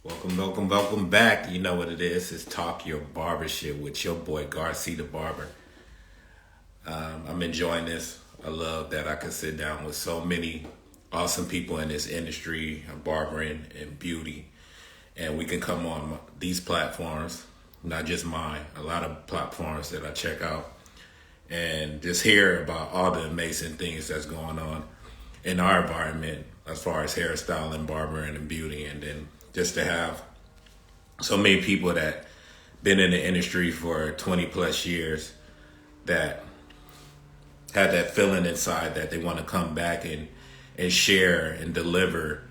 Welcome back. You know what it is. It's Talk Your Barbership with your boy Garcia the Barber. I'm enjoying this. I love that I can sit down with so many awesome people in this industry of barbering and beauty. And we can come on these platforms, not just mine, a lot of platforms that I check out and just hear about all the amazing things that's going on in our environment as far as hairstyling, barbering, and beauty. And then just to have so many people that been in the industry for 20 plus years that had that feeling inside that they want to come back and share and deliver,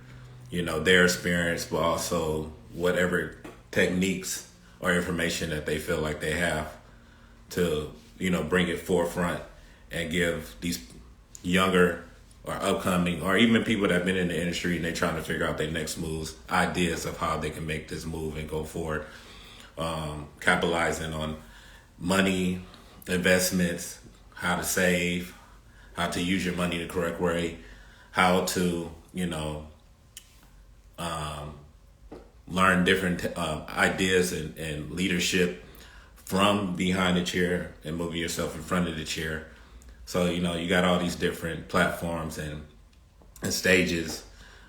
their experience, but also whatever techniques or information that they feel like they have to, bring it forefront and give these younger or upcoming or even people that have been in the industry and they're trying to figure out their next moves, ideas of how they can make this move and go forward, capitalizing on money, investments, how to save, how to use your money the correct way, how to, learn different ideas and leadership from behind the chair and moving yourself in front of the chair. So, you got all these different platforms and stages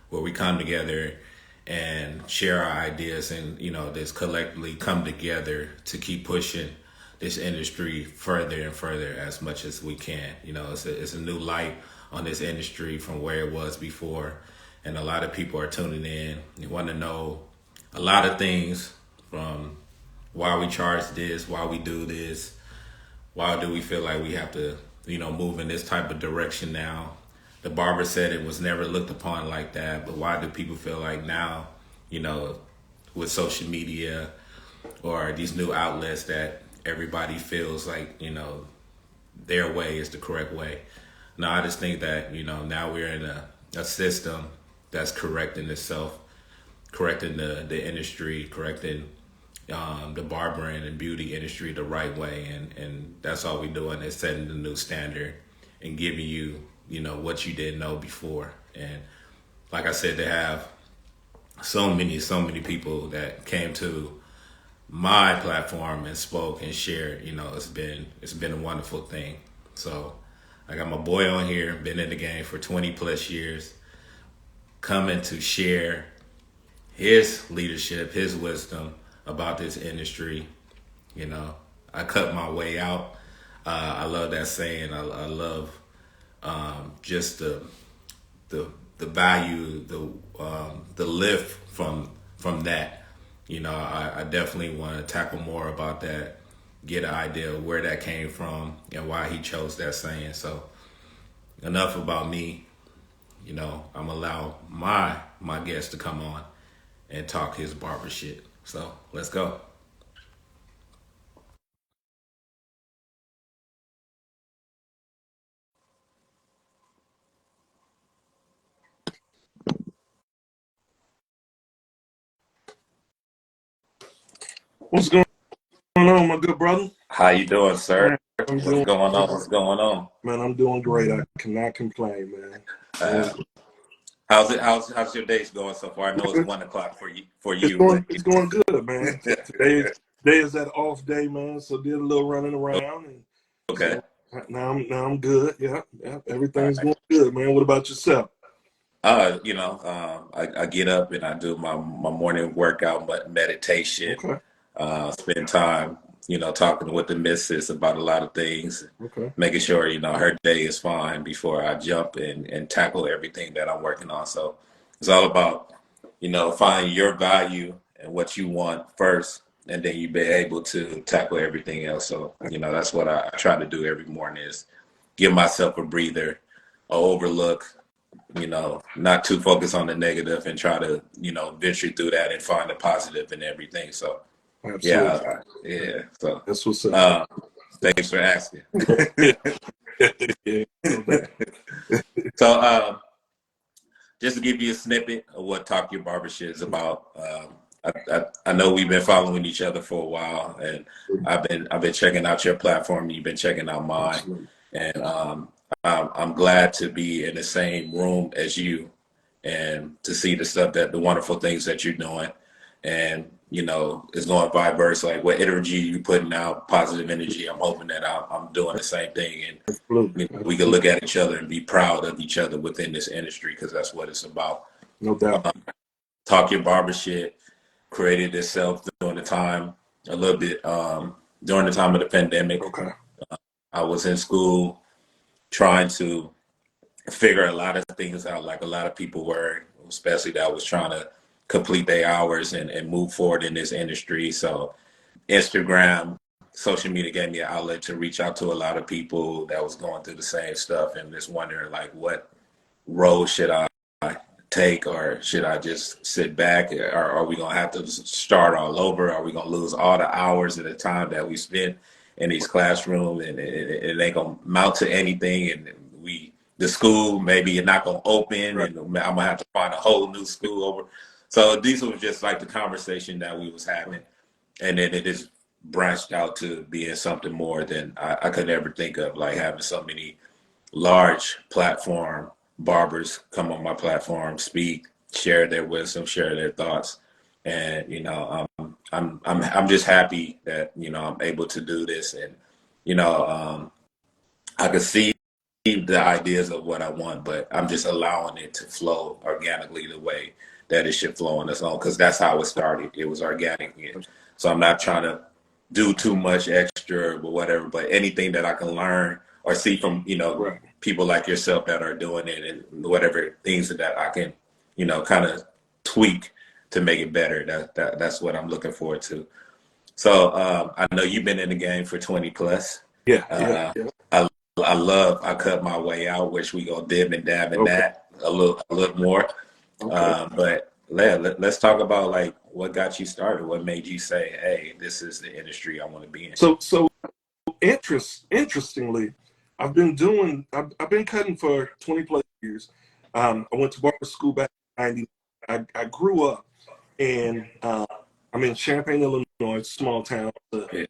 where we come together and share our ideas and, just collectively come together to keep pushing this industry further and further as much as we can. It's a new light on this industry from where it was before. And a lot of people are tuning in. You want to know a lot of things from why we charge this, why we do this, why do we feel like we have to, move in this type of direction now. The barber said it was never looked upon like that, but why do people feel like now, with social media or these new outlets that everybody feels like, their way is the correct way? No, I just think that, now we're in a system that's correcting itself, correcting the industry, correcting the barbering and beauty industry the right way, and that's all we're doing is setting the new standard and giving you what you didn't know before. And like I said, to have so many people that came to my platform and spoke and shared, it's been a wonderful thing. So I got my boy on here, been in the game for 20 plus years, coming to share his leadership, his wisdom about this industry. I cut my way out. I love that saying. I love just the value, the lift from that. I definitely want to tackle more about that, get an idea of where that came from and why he chose that saying. So enough about me. I'm allow my guest to come on and talk his barber shit. So let's go. What's going on, my good brother? How you doing, sir? Man, I'm What's doing, going on? What's going on? man, I'm doing great. I cannot complain, man. Uh, how's it? How's your days going so far? I know it's 1 o'clock for It's you, but going, it's going good, man. Today is that off day, man. So did a little running around, and okay. so now I'm good. Yeah, All everything's right. going good, man. What about yourself? I get up and I do my morning workout, but meditation. Okay, Spend time, talking with the missus about a lot of things, okay. making sure, her day is fine before I jump and tackle everything that I'm working on. So it's all about, finding your value and what you want first, and then you be able to tackle everything else. So, that's what I try to do every morning is give myself a breather, a overlook, not too focused on the negative and try to, venture through that and find the positive in everything. So, yeah, Absolutely. yeah. So, That's what's up. uh, thanks for asking. Yeah, no doubt. So, just to give you a snippet of what Talk Your Barbershop is about, I know we've been following each other for a while, and I've been checking out your platform. You've been checking out mine, Absolutely. and I'm glad to be in the same room as you and to see the wonderful things that you're doing. and you know, it's going vice versa. Like what energy you putting out, positive energy. I'm hoping that I'm doing the same thing, and Absolutely. you know, we can look at each other and be proud of each other within this industry, because that's what it's about. No doubt. Talk Your Barbershit created itself during the time, a little bit during the time of the pandemic. Okay. I was in school trying to figure a lot of things out, like a lot of people were, especially that was trying to complete their hours and move forward in this industry. So Instagram, social media gave me an outlet to reach out to a lot of people that was going through the same stuff, and just wondering like, what road should I take, or should I just sit back, or are we gonna have to start all over? Are we gonna lose all the hours of the time that we spent in these classrooms, and it ain't gonna mount to anything? And the school, maybe it's not gonna open, Right. and I'm gonna have to find a whole new school over. So these was just like the conversation that we was having, and then it just branched out to being something more than I could ever think of, like having so many large platform barbers come on my platform, speak, share their wisdom, share their thoughts, and you know, I'm just happy that you know I'm able to do this, and you know, I could see the ideas of what I want, but I'm just allowing it to flow organically the way that it should flow on its own, because that's how it started. It was organic, so I'm not trying to do too much extra or whatever, but anything that I can learn or see from, you know, Right. people like yourself that are doing it, and whatever things that I can, you know, kind of tweak to make it better. That's what I'm looking forward to. So I know you've been in the game for 20 plus. Yeah. Yeah. Uh, Yeah. I cut my way out. Wish we go dib and dab in Okay. that a little more. Okay. But let's talk about like what got you started. What made you say, "Hey, this is the industry I want to be in"? So interestingly, I've been cutting for 20 plus years. I went to barber school back in '90. I grew up and I'm in Champaign, Illinois. It's a small town, Yeah.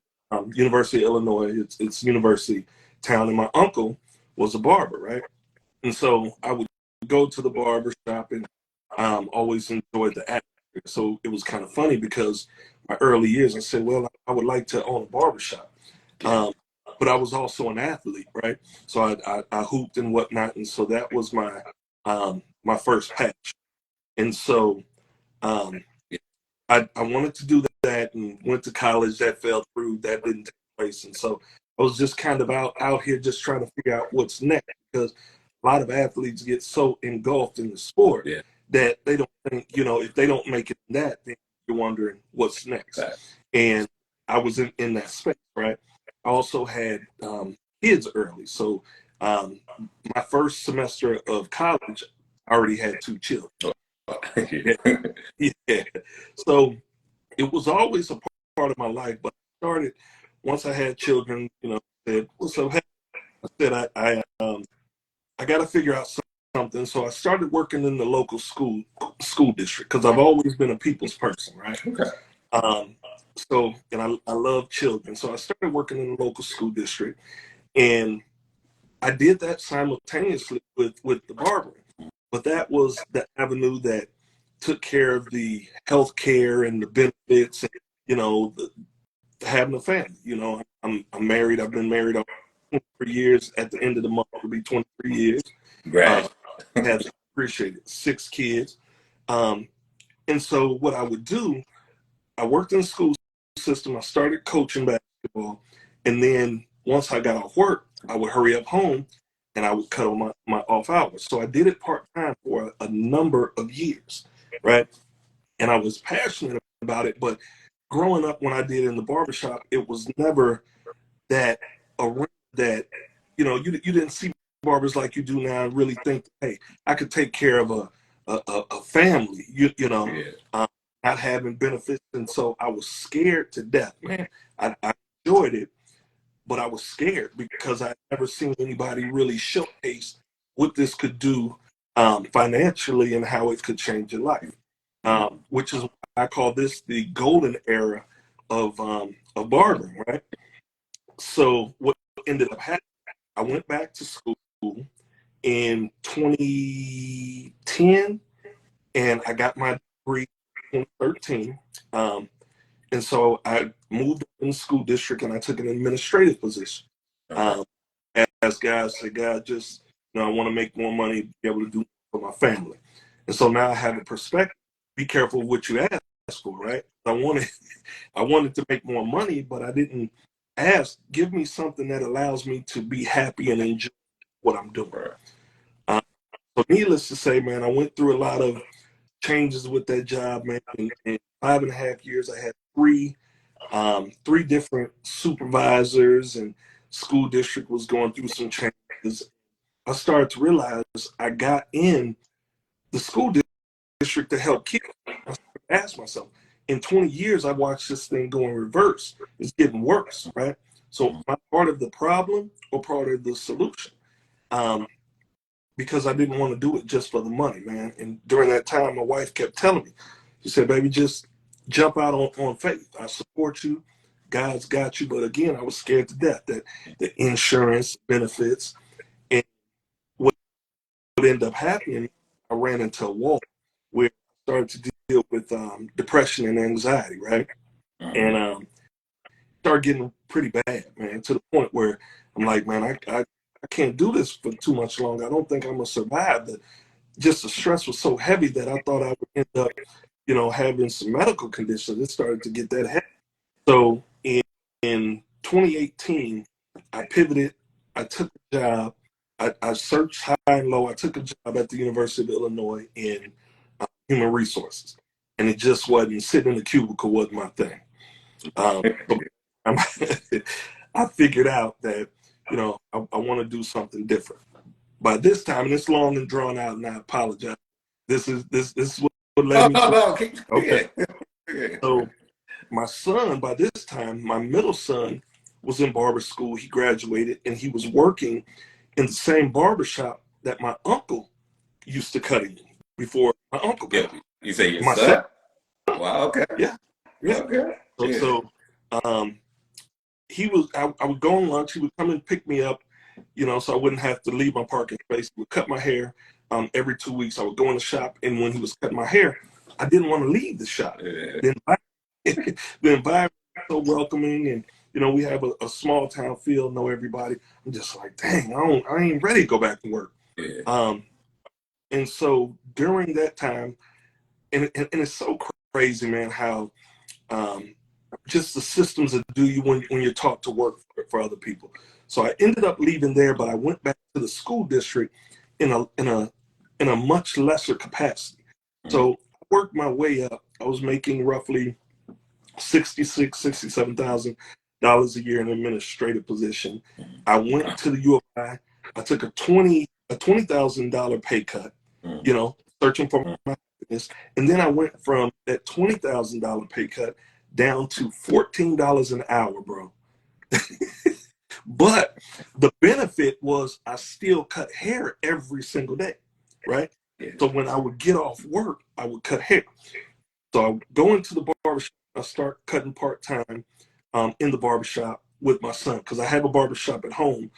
University of Illinois. It's university town, and my uncle was a barber, right? And so I would go to the barber shop and always enjoyed the atmosphere. So it was kind of funny because my early years, I said, well, I would like to own a barber shop. But I was also an athlete, right? So I hooped and whatnot, and so that was my first patch. And so um, I wanted to do that and went to college. That fell through. That didn't take place. And so I was just kind of out here just trying to figure out what's next, because a lot of athletes get so engulfed in the sport Yeah. that they don't think, if they don't make it in that, then you're wondering what's next. Right. And I was in that space, right? I also had kids early. So my first semester of college, I already had 2 children. Yeah. So it was always a part of my life, but I started once I had children. Said, "What's up?" I said, I got to figure out something. So I started working in the local school district, because I've always been a people's person, right? Okay. And I love children, so I started working in the local school district, and I did that simultaneously with the barbering. But that was the avenue that took care of the health care and the benefits, and having a family. I'm married. I've been married 23 years. At the end of the month, will be 23 years. Right. Have appreciated 6 kids. And so what I would do, I worked in the school system. I started coaching basketball, and then once I got off work, I would hurry up home and I would cut on my off hours. So I did it part-time for a number of years, right? And I was passionate about it, but growing up, when I did in the barbershop, it was never that arena that, you didn't see barbers like you do now and really think, hey, I could take care of a family, Yeah. not having benefits. And so I was scared to death, man. I enjoyed it, but I was scared because I'd never seen anybody really showcase what this could do financially and how it could change your life, which is why I call this the golden era of barbering, right? So what ended up happening, I went back to school in 2010, and I got my degree in 2013. Um, and so I moved in the school district and I took an administrative position. Okay. As God said, God, just, I want to make more money, be able to do for my family. And so now I have a perspective. Be careful what you ask for, right? I wanted to make more money, but I didn't ask, give me something that allows me to be happy and enjoy what I'm doing. Uh, so needless to say, man, I went through a lot of changes with that job, man. In 5.5 years, I had three different supervisors, and school district was going through some changes. I started to realize I got in the school district to help kids. I started to ask myself, in 20 years, I watched this thing go in reverse. It's getting worse, right? So am I part of the problem or part of the solution? Because I didn't want to do it just for the money, man. And during that time, my wife kept telling me, she said, baby, just jump out on faith. I support you. God's got you. But again, I was scared to death that the insurance benefits, and what would end up happening, I ran into a wall where I started to deal with depression and anxiety, right? And started getting pretty bad, man, to the point where I'm like, man, I can't do this for too much longer. I don't think I'm gonna survive. Just the stress was so heavy that I thought I would end up, having some medical conditions. It started to get that heavy. So in 2018, I pivoted. I took a job. I searched high and low. I took a job at the University of Illinois in human resources, and it just wasn't, sitting in the cubicle wasn't my thing. So I figured out that I want to do something different. By this time, and it's long and drawn out, and I apologize. This is what led me to. Okay. So my son, by this time, my middle son was in barber school. He graduated, and he was working in the same barber shop that my uncle used to cut in before my uncle cut. You say your son? Wow. Okay. Yeah. Okay. So he was. I would go on lunch. He would come and pick me up, so I wouldn't have to leave my parking space. He would cut my hair every 2 weeks. I would go in the shop, and when he was cutting my hair, I didn't want to leave the shop. The environment was so welcoming, and we have a small town feel, know everybody. I'm just like, dang, I ain't ready to go back to work. And so during that time, and it's so crazy, man, how just the systems that do you when you're taught to work for other people. So I ended up leaving there, but I went back to the school district in a much lesser capacity. So I worked my way up. I was making roughly $67,000 a year in an administrative position. I went to the U of I. I took a $20,000 pay cut, searching for my happiness. And then I went from that $20,000 pay cut down to $14 an hour, bro. But the benefit was I still cut hair every single day, right? So when I would get off work, I would cut hair. So I would go into the barbershop. I start cutting part-time in the barbershop with my son, because I have a barbershop at home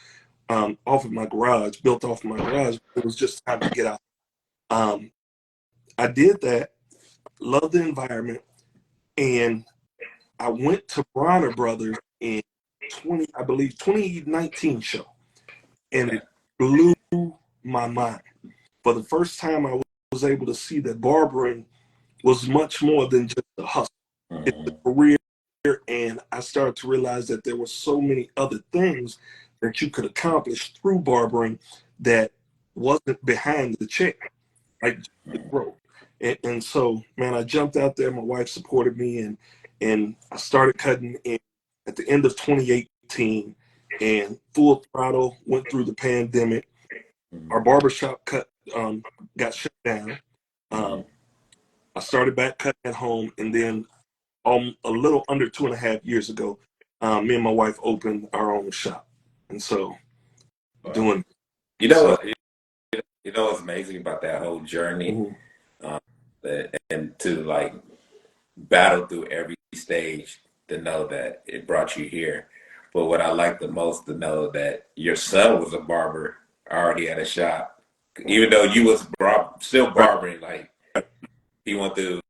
off of my garage, built off of my garage. It was just time to get out. I did that, loved the environment, and I went to Bronner Brothers in 2019 show, and it blew my mind. For the first time, I was able to see that barbering was much more than just a hustle. It's a career, and I started to realize that there were so many other things that you could accomplish through barbering that wasn't behind the chair, like the road. And so, man, I jumped out there. My wife supported me, and I started cutting in at the end of 2018, and full throttle, went through the pandemic. Our barbershop got shut down. I started back cutting at home, and then a little under 2.5 years ago, me and my wife opened our own shop. And so doing, what's amazing about that whole journey, and to like battle through every stage to know that it brought you here. But what I like the most to know that your son was a barber already at a shop, even though you was still barbering. Like he went through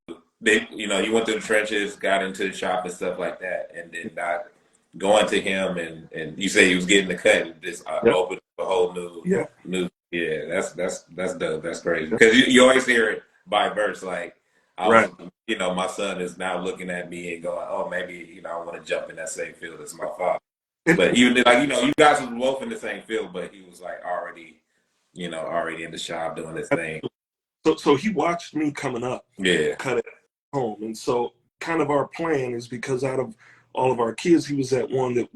they, you know, you went through the trenches, got into the shop and stuff like that, and then not going to him and you say he was getting the cut, and just Yep. opened a whole Yeah. yeah. That's dope. That's crazy because you always hear it by verse. Like I was, Right. you know, my son is now looking at me and going, oh, maybe you know I want to jump in that same field as my father. And But even like you know, you guys was both in the same field, but he was like already, you know, already in the shop doing his thing. so he watched me coming up, Yeah. cut it home, and so kind of our plan is because out of all of our kids, he was that one that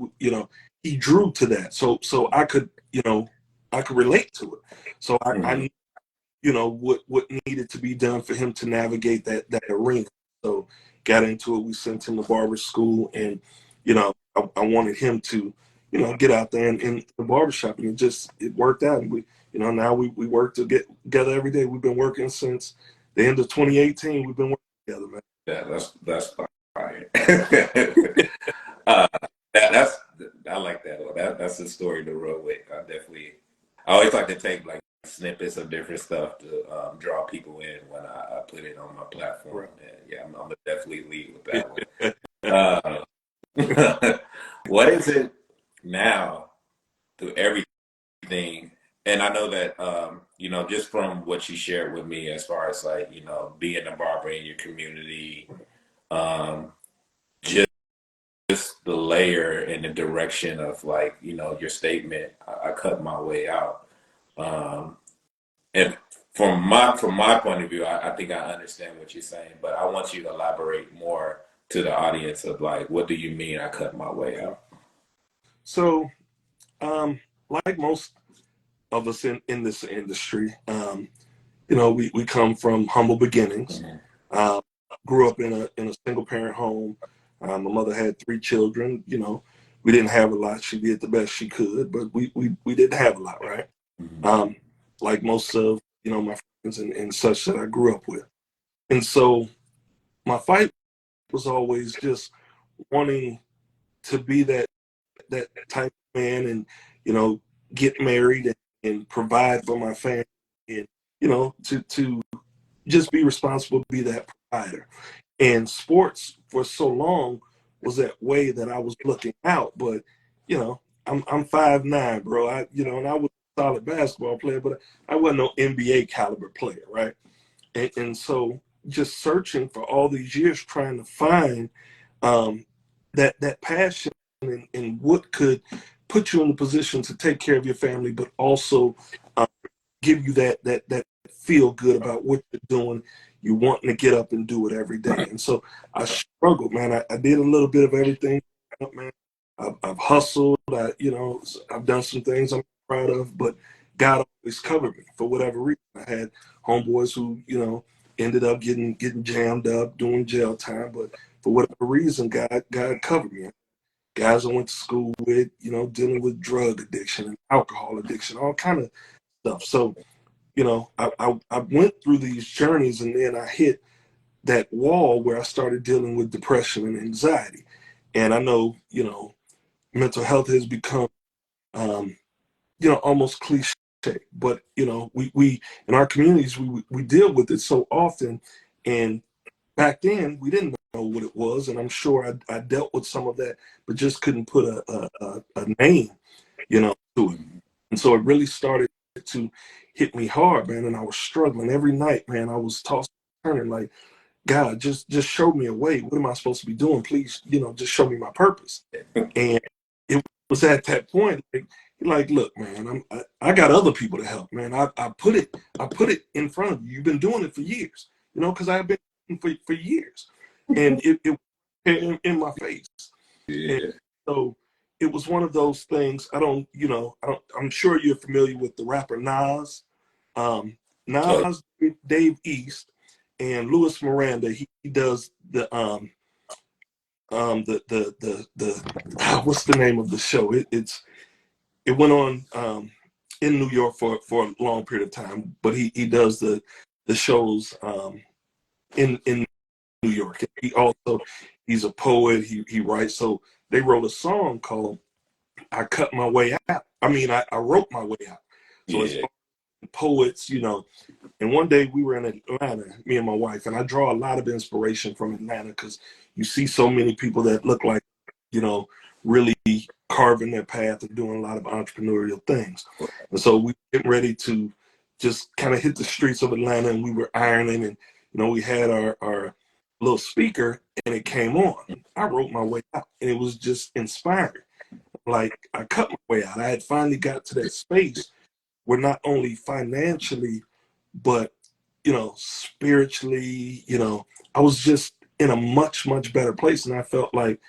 he drew to that. So I could I could relate to it. So I Mhm. knew what needed to be done for him to navigate that arena. So got into it. We sent him to barber school, and I wanted him to get out there in the barbershop, and it worked out. And we now we work to get together every day. We've been working since the end of 2018. We've been working together, man. Yeah, that's fire. uh, that's I like that one. That's a story to roll with. I always like to take like snippets of different stuff to draw people in when I put it on my platform. Right. And yeah, I'm gonna definitely lead with that one. What is it now through everything? And I know that you know, just from what you shared with me as far as like, you know, being a barber in your community, um, just the layer and the direction of like, you know, your statement, I cut my way out. Um, and from my point of view, I think I understand what you're saying, but I want you to elaborate more to the audience of like, what do you mean I cut my way out? So, like most of us in this industry, we come from humble beginnings. Mhm. Uh, Grew up in a single parent home. My mother had three children. We didn't have a lot. She did the best she could, but we didn't have a lot, right? Mhm. Um, like most of my friends and such that I grew up with. And so my fight was always just wanting to be that type of man, and get married and provide for my family, and to just be responsible, be that provider. And sports for so long was that way that I was looking out. But I'm 5'9", bro. And I was a solid basketball player, but I wasn't no NBA caliber player, right? And so just searching for all these years, trying to find um, that passion and what could put you in the position to take care of your family, but also give you that feel good about what you're doing. You wanting to get up and do it every day. And so I struggled, man. I did a little bit of everything, man. I've hustled. I've done some things I'm proud of, but God always covered me for whatever reason. I had homeboys who, ended up getting jammed up, doing jail time, but for whatever reason, God covered me. Guys I went to school with, dealing with drug addiction and alcohol addiction, all kind of stuff. So I went through these journeys, and then I hit that wall where I started dealing with depression and anxiety. And I know, mental health has become, almost cliche, but, we in our communities, we deal with it so often. And back then we didn't know what it was. And I'm sure I dealt with some of that, but just couldn't put a name, to it. And so it really started to hit me hard, man. And I was struggling every night, man. I was tossing and turning like, God, just show me a way. What am I supposed to be doing? Please, just show me my purpose. And it was at that point, like look, man, I got other people to help, man. I put it in front of you. You've been doing it for years, because I've been for years, and it in my face. And Yeah. so it was one of those things. I'm sure you're familiar with the rapper Nas. Um, Oh, Nas, Dave East, and Louis Miranda. He does the what's the name of the show? It went on in New York for a long period of time, but he does the shows in New York. He's a poet. He writes. So they wrote a song called "I Cut My Way Out." I mean, I wrote my way out. So it's yeah. poets, you know. And one day we were in Atlanta, me and my wife, and I draw a lot of inspiration from Atlanta because you see so many people that look like, you know, really carving their path and doing a lot of entrepreneurial things. And so we were getting ready to just kind of hit the streets of Atlanta, and we were ironing, and you know, we had our little speaker, and it came on. I wrote my way out, and it was just inspiring. Like I cut my way out. I had finally got to that space where not only financially, but you know, spiritually, you know, I was just in a much, much better place. And I felt like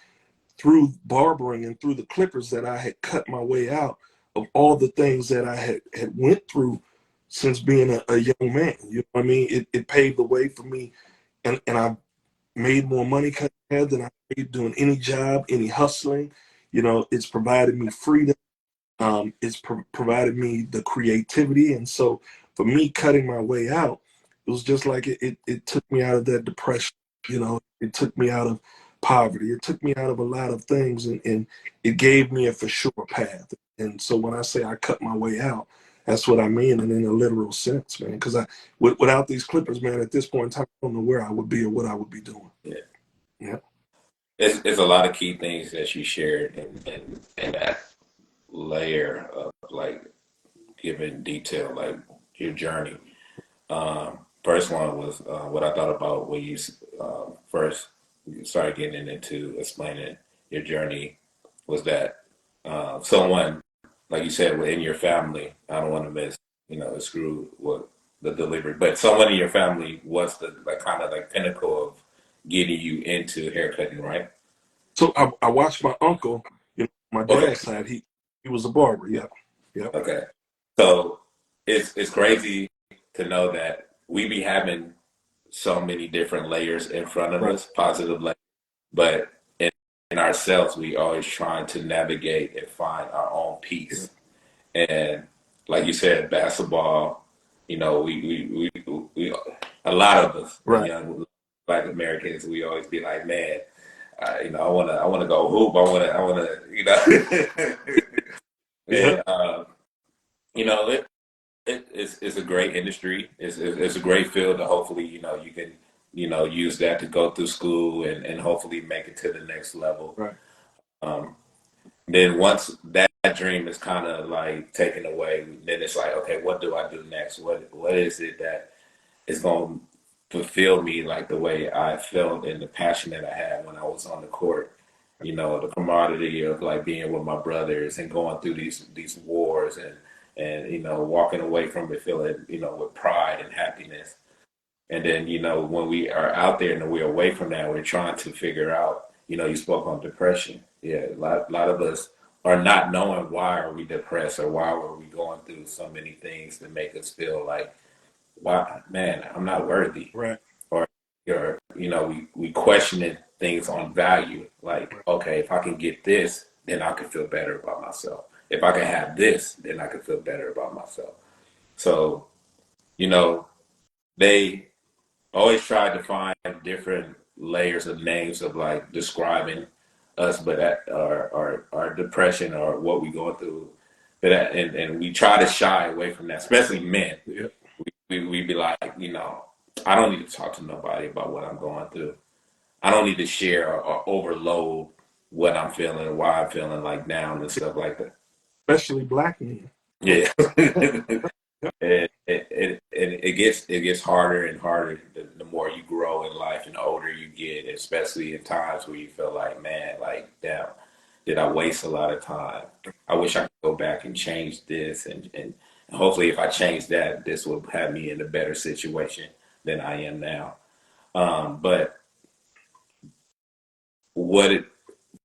through barbering and through the clippers that I had cut my way out of all the things that I had went through since being a young man. You know what I mean? It paved the way for me, and I made more money cutting hair than I made doing any job, any hustling. You know, it's provided me freedom. It's provided me the creativity. And so for me cutting my way out, it was just like it took me out of that depression. You know, it took me out of poverty. It took me out of a lot of things, and it gave me a for sure path. And so when I say I cut my way out, that's what I mean, and in a literal sense, man. Because without these clippers, man, at this point in time, I don't know where I would be or what I would be doing. Yeah. Yeah. It's a lot of key things that you shared in that layer of like giving detail, like your journey. First one was what I thought about when you first started getting into explaining your journey was that someone, like you said, within your family, I don't want to miss, you know, screw what the delivery, but someone in your family was the like kind of like pinnacle of getting you into haircutting, right? So I watched my uncle, you know, my Okay. dad's side, he was a barber. Yeah. Yeah. Okay. So it's crazy to know that we be having so many different layers in front of Right. us, positive layers, but in ourselves, we always trying to navigate and find our own Yeah. peace. And like you said, basketball, you know, we a lot of us, the Right. young Black Americans, we always be like, man, you know, I wanna go hoop, I wanna, you know, Yeah. and you know, it's a great industry. It's a great field to hopefully, you know, you can, you know, use that to go through school and hopefully make it to the next level. Right. Um, then once that dream is kind of like taken away, then it's like, okay, what do I do next? What is it that is going to fulfill me like the way I felt and the passion that I had when I was on the court? You know, the camaraderie of like being with my brothers and going through these wars and you know walking away from it feeling, you know, with pride and happiness. And then, you know, when we are out there and we're away from that, we're trying to figure out, you know, you spoke on depression. Yeah, a lot of us are not knowing why are we depressed or why were we going through so many things that make us feel like, why, man, I'm not worthy. Right. Or you know, we questioning things on value. Like, Right. okay, if I can get this, then I can feel better about myself. If I can have this, then I can feel better about myself. So, you know, they always tried to find different layers of names of like describing us, but that our depression or what we going through. But and we try to shy away from that, especially men. Yeah. We be like, you know, I don't need to talk to nobody about what I'm going through. I don't need to share or overload what I'm feeling or why I'm feeling like down and stuff like that. Especially black men. Yeah. Yeah. It gets harder and harder the more you grow in life and the older you get, especially in times where you feel like, man, like, damn, did I waste a lot of time? I wish I could go back and change this, and hopefully, if I change that, this will have me in a better situation than I am now. But what it,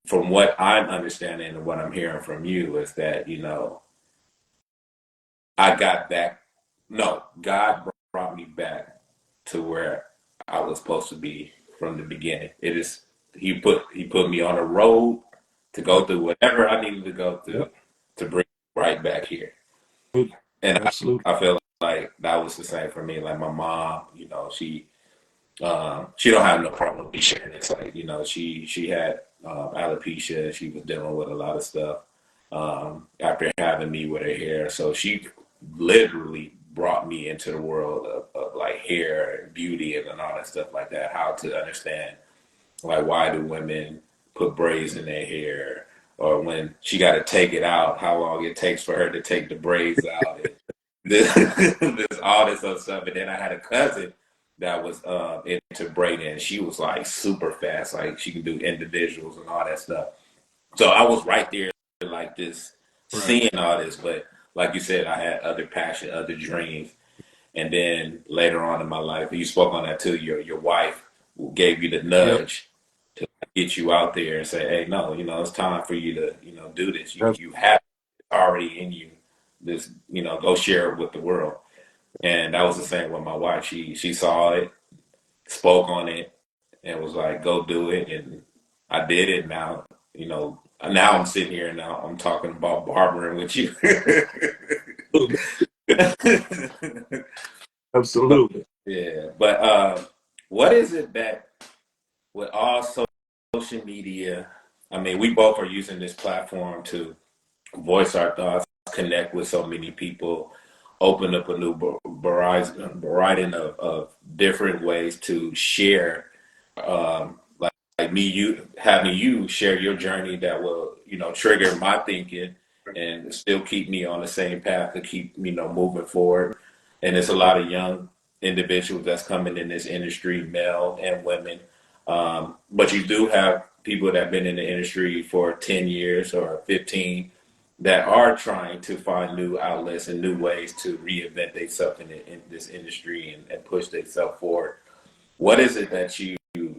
from what I'm understanding and what I'm hearing from you is that, you know, I got back. No, God brought me back to where I was supposed to be from the beginning. It is he put me on a road to go through whatever I needed to go through Yep. to bring me right back here. And Absolutely. I feel like that was the same for me. Like my mom, you know, she don't have no problem with me sharing this. Like, you know, she had alopecia. She was dealing with a lot of stuff after having me with her hair. So she literally brought me into the world of like hair and beauty and all that stuff like that. How to understand like why do women put braids in their hair, or when she got to take it out, how long it takes for her to take the braids out, and this all this other stuff. And then I had a cousin that was into braiding, and she was like super fast, like she could do individuals and all that stuff. So I was right there, like this, Right. seeing all this. But like you said, I had other passion, other dreams. And then later on in my life, you spoke on that too. Your wife gave you the Yep. nudge to get you out there and say, "Hey, no, it's time for you to, do this. You have it already in you. This, go share it with the world." And that was the same with my wife. She saw it, spoke on it, and was like, "Go do it." And I did it. Now, now I'm sitting here and now I'm talking about barbering with you. Absolutely. Yeah, but what is it that with all social media? I mean, we both are using this platform to voice our thoughts, connect with so many people, open up a new variety of different ways to share. Like me, you having you share your journey that will, trigger my thinking and still keep me on the same path to keep, moving forward. And there's a lot of young individuals that's coming in this industry, male and women. But you do have people that have been in the industry for 10 years or 15 that are trying to find new outlets and new ways to reinvent themselves in this industry and push themselves forward. What is it that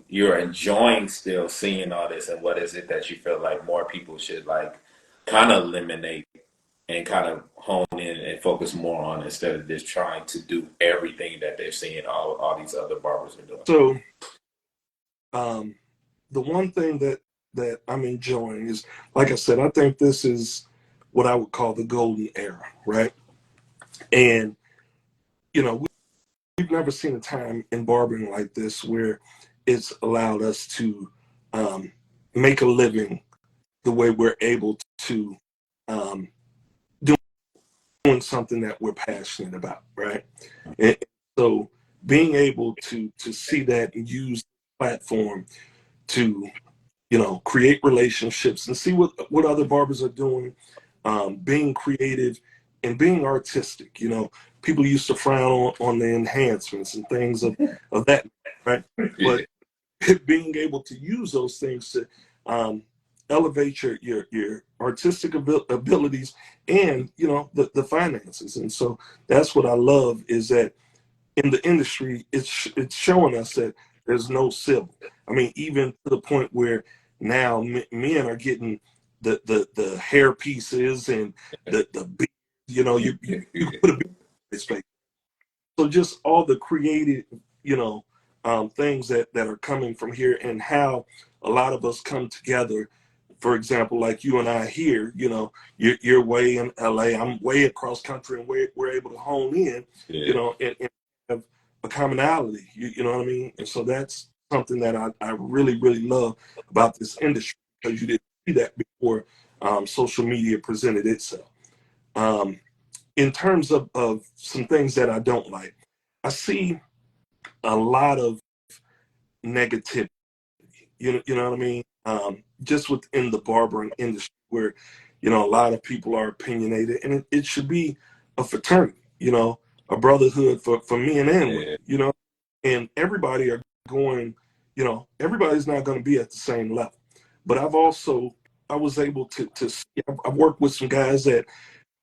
you're enjoying still seeing all this, and what is it that you feel like more people should like kind of eliminate and kind of hone in and focus more on instead of just trying to do everything that they're seeing all these other barbers are doing? So, the one thing that I'm enjoying is, like I said, I think this is what I would call the golden era, right? And we've never seen a time in barbering like this where it's allowed us to um, make a living the way we're able to, um, doing something that we're passionate about, right? And so being able to see that and use the platform to create relationships and see what other barbers are doing, being creative and being artistic. People used to frown on the enhancements and things of that, right? But being able to use those things to elevate your artistic abilities and the finances. And so that's what I love, is that in the industry, it's showing us that there's no ceiling. I mean, even to the point where now men are getting the hair pieces and the beard, you put a beard in his face. So just all the creative, things that are coming from here, and how a lot of us come together. For example, like you and I here, you're way in LA, I'm way across country, and we're able to hone in, and have a commonality, you know what I mean? And so that's something that I really, really love about this industry, because you didn't see that before social media presented itself. Um, in terms of some things that I don't like, I see a lot of negativity. You know what I mean? Just within the barbering industry, where a lot of people are opinionated, and it should be a fraternity, a brotherhood for men and women, and everybody are going, everybody's not going to be at the same level. But I was able to see, I've worked with some guys that,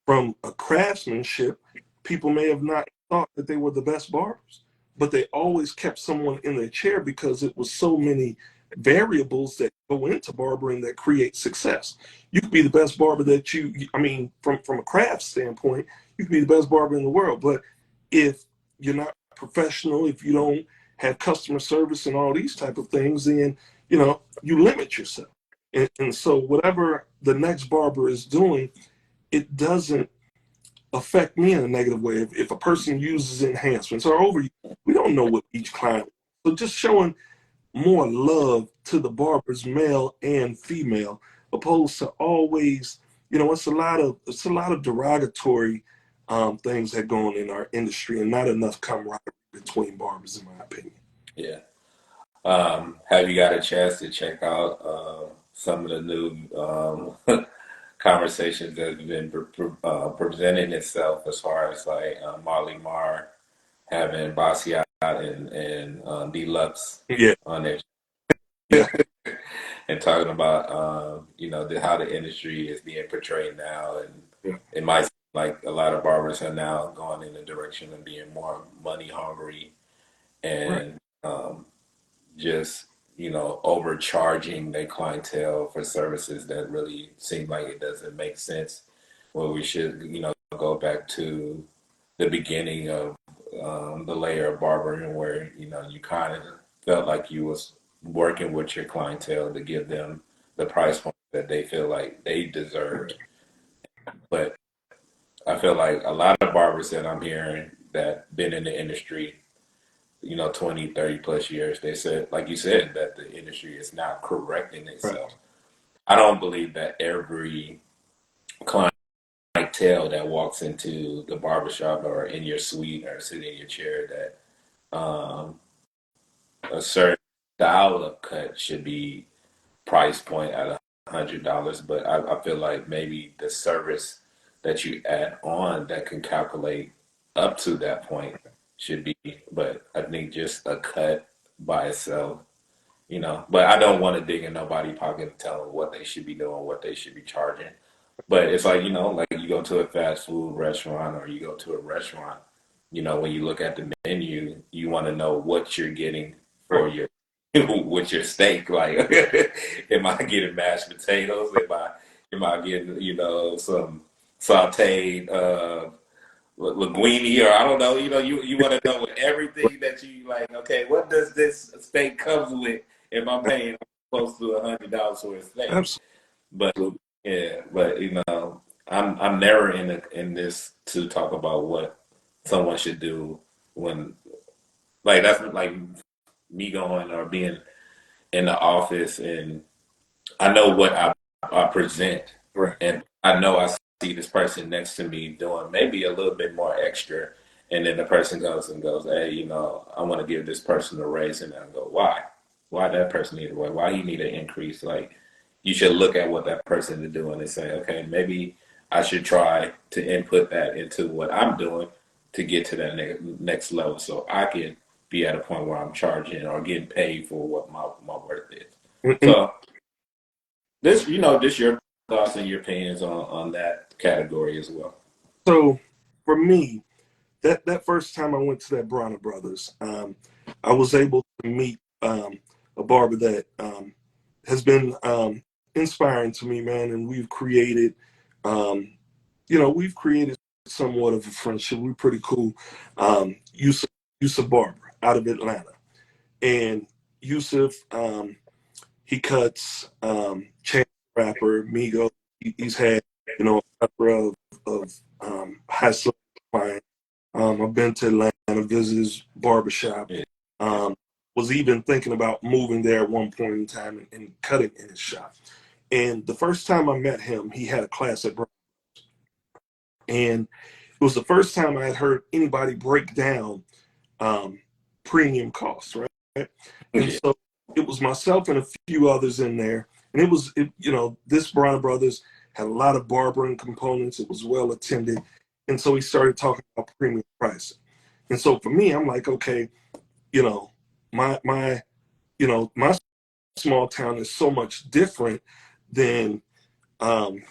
from a craftsmanship, people may have not thought that they were the best barbers, but they always kept someone in their chair, because it was so many variables that go into barbering that create success. You could be the best barber that I mean, from a craft standpoint, you could be the best barber in the world, but if you're not professional, if you don't have customer service and all these type of things, then you limit yourself. And so whatever the next barber is doing, it doesn't affect me in a negative way. If a person uses enhancements or we don't know what each client. So just showing more love to the barbers, male and female, opposed to always, it's a lot of derogatory things that go on in our industry, and not enough camaraderie between barbers, in my opinion. Yeah. Have you got a chance to check out some of the new conversations that have been presenting itself as far as like Marley Marr having Basquiat and Deluxe Yeah. on there, you know, and talking about how the industry is being portrayed now, and Yeah. it might seem like a lot of barbers are now going in the direction of being more money hungry Right. and just overcharging their clientele for services that really seem like it doesn't make sense. Well, we should go back to the beginning of the layer of barbering, where you kind of felt like you was working with your clientele to give them the price point that they feel like they deserved. But I feel like a lot of barbers that I'm hearing that been in the industry 20, 30 plus years, they said, like you said, that the industry is now correcting Right. itself. I don't believe that every clientele that walks into the barbershop or in your suite or sitting in your chair that a certain style of cut should be price point at $100. But I feel like maybe the service that you add on that can calculate up to that point should be, but I think just a cut by itself, but I don't want to dig in nobody's pocket and tell them what they should be doing, what they should be charging. But it's like, like you go to a fast food restaurant or you go to a restaurant, when you look at the menu, you want to know what you're getting for Right. your with your steak. Like, am I getting mashed potatoes? Am I getting, some sauteed linguine, or I don't know, you want to know with everything that you like, okay, what does this steak comes with? Am I paying close to $100 for a steak? Absolutely. But yeah, but I'm never in this to talk about what someone should do when, like, that's like me going or being in the office, and I know what I present, Right. and I know I see this person next to me doing maybe a little bit more extra, and then the person goes and goes, hey, I want to give this person a raise, and I go, why? Why that person need a raise? Why he need an increase? Like, you should look at what that person is doing and say, okay, maybe I should try to input that into what I'm doing to get to that next level, so I can be at a point where I'm charging or getting paid for what my worth is. And So just your thoughts and your opinions on that category as well. so for me, that first time I went to that Bronner Brothers, I was able to meet a barber that has been inspiring to me, man. And um, we've created somewhat of a friendship. We're pretty cool. Yusuf Barber out of Atlanta, and Yusuf, he cuts Chance the Rapper, Migo. He's had a number of high school clients. I've been to Atlanta, visited his barbershop. Yeah. Um, was even thinking about moving there at one point in time and cutting in his shop. And the first time I met him, he had a class at Brown. And it was the first time I had heard anybody break down um, premium costs, right? And Yeah. so it was myself and a few others in there. And this Brown Brothers had a lot of barbering components. It was well attended. And so he started talking about premium pricing. And so for me, I'm like, okay, you know, my small town is so much different than um,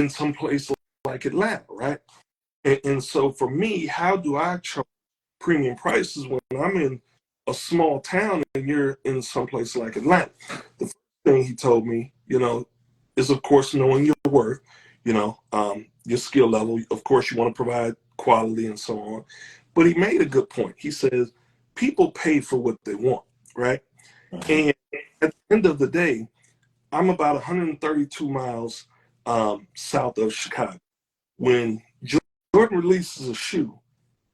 some place like Atlanta, right? And so for me, how do I charge premium prices when I'm in a small town and you're in some place like Atlanta? The first thing he told me, is of course knowing your worth, your skill level. Of course, you want to provide quality and so on. But he made a good point. He says people pay for what they want, right? And at the end of the day, I'm about 132 miles south of Chicago. When Jordan releases a shoe,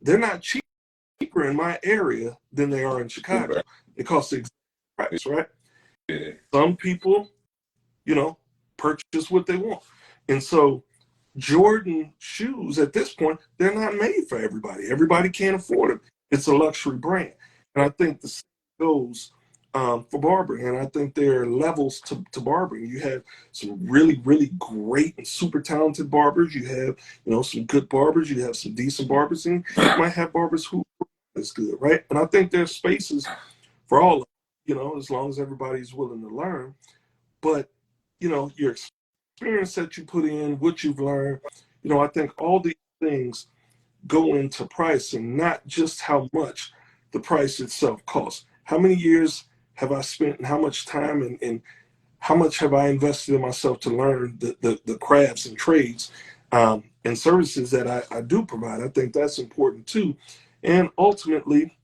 they're not cheaper in my area than they are in Chicago. They cost the exact price, right? Yeah. Some people, purchase what they want. And so Jordan shoes at this point, they're not made for everybody. Everybody can't afford them. It's a luxury brand. And I think the same goes for barbering. And I think there are levels to barbering. You have some really, really great and super talented barbers. You have, some good barbers. You have some decent barbers. And you might have barbers who are as good, right? And I think there's spaces for all of them, as long as everybody's willing to learn. But, your experience that you put in, what you've learned, I think all these things go into pricing, not just how much the price itself costs. How many years have I spent and how much time and how much have I invested in myself to learn the crafts and trades and services that I do provide? I think that's important too. And ultimately,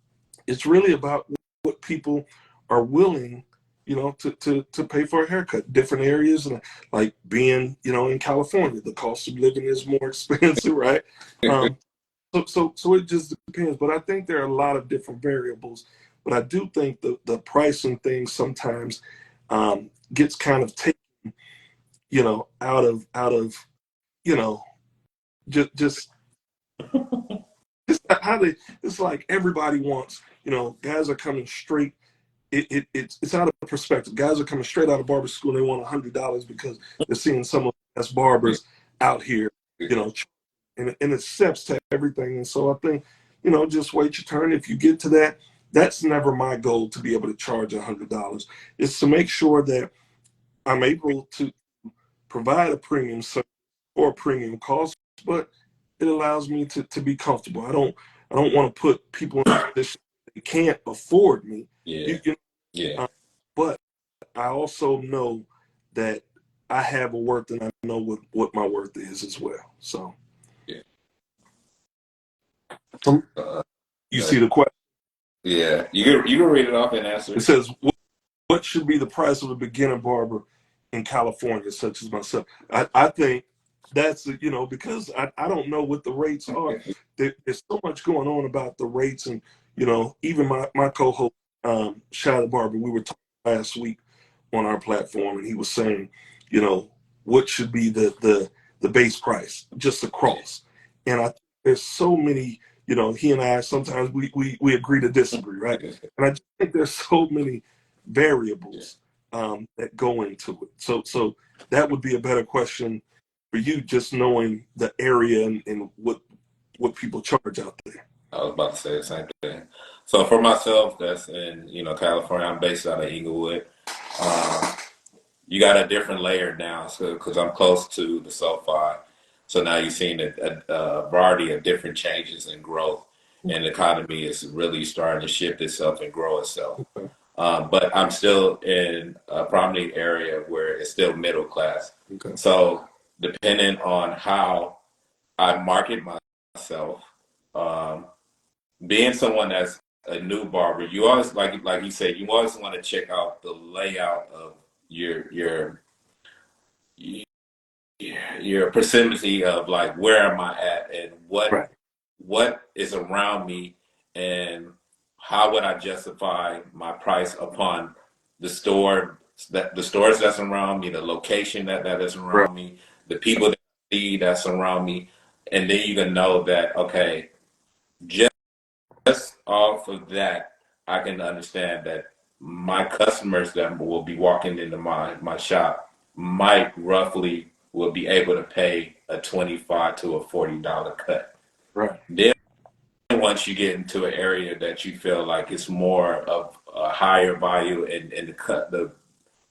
it's really about what people are willing, to pay for a haircut. Different areas, like being, in California, the cost of living is more expensive, right? So it just depends. But I think there are a lot of different variables. But I do think the pricing thing sometimes gets kind of taken, out of, you know, just how they. It's like everybody wants, guys are coming straight. It's out of perspective. Guys are coming straight out of barber school. And they want $100 because they're seeing some of the best barbers out here, and it steps to everything. And so I think, just wait your turn. If you get to that, that's never my goal to be able to charge $100. It's to make sure that I'm able to provide a premium service or a premium cost, but it allows me to be comfortable. I don't want to put people in a position they can't afford me. Yeah. Yeah. But I also know that I have a worth, and I know what my worth is as well. So, yeah. You see the question? Yeah, you can read it off and answer. It says, "What should be the price of a beginner barber in California, such as myself?" I think that's because I don't know what the rates are. There's so much going on about the rates, and even my co-host Shadow Barber, we were talking last week on our platform, and he was saying, what should be the base price just across, and I think there's so many. He and I sometimes we agree to disagree, right? And I just think there's so many variables that go into it. So that would be a better question for you, just knowing the area and what people charge out there. I was about to say the same thing. So for myself, that's in California. I'm based out of Inglewood. You got a different layer now, so because I'm close to the sulfide. So now you're seeing a variety of different changes and growth, and the economy is really starting to shift itself and grow itself. But I'm still in a prominent area where it's still middle class. Okay. So depending on how I market myself, being someone that's a new barber, you always like you said, you always want to check out the layout of your proximity of like where am I at and Right. what is around me and how would I justify my price upon the stores that's around me, the location that is Right. around me, the people that I see that's around me, and then you can know that okay, just off of that, I can understand that my customers that will be walking into my shop might roughly will be able to pay a $25 to a $40 cut. Right. Then once you get into an area that you feel like it's more of a higher value and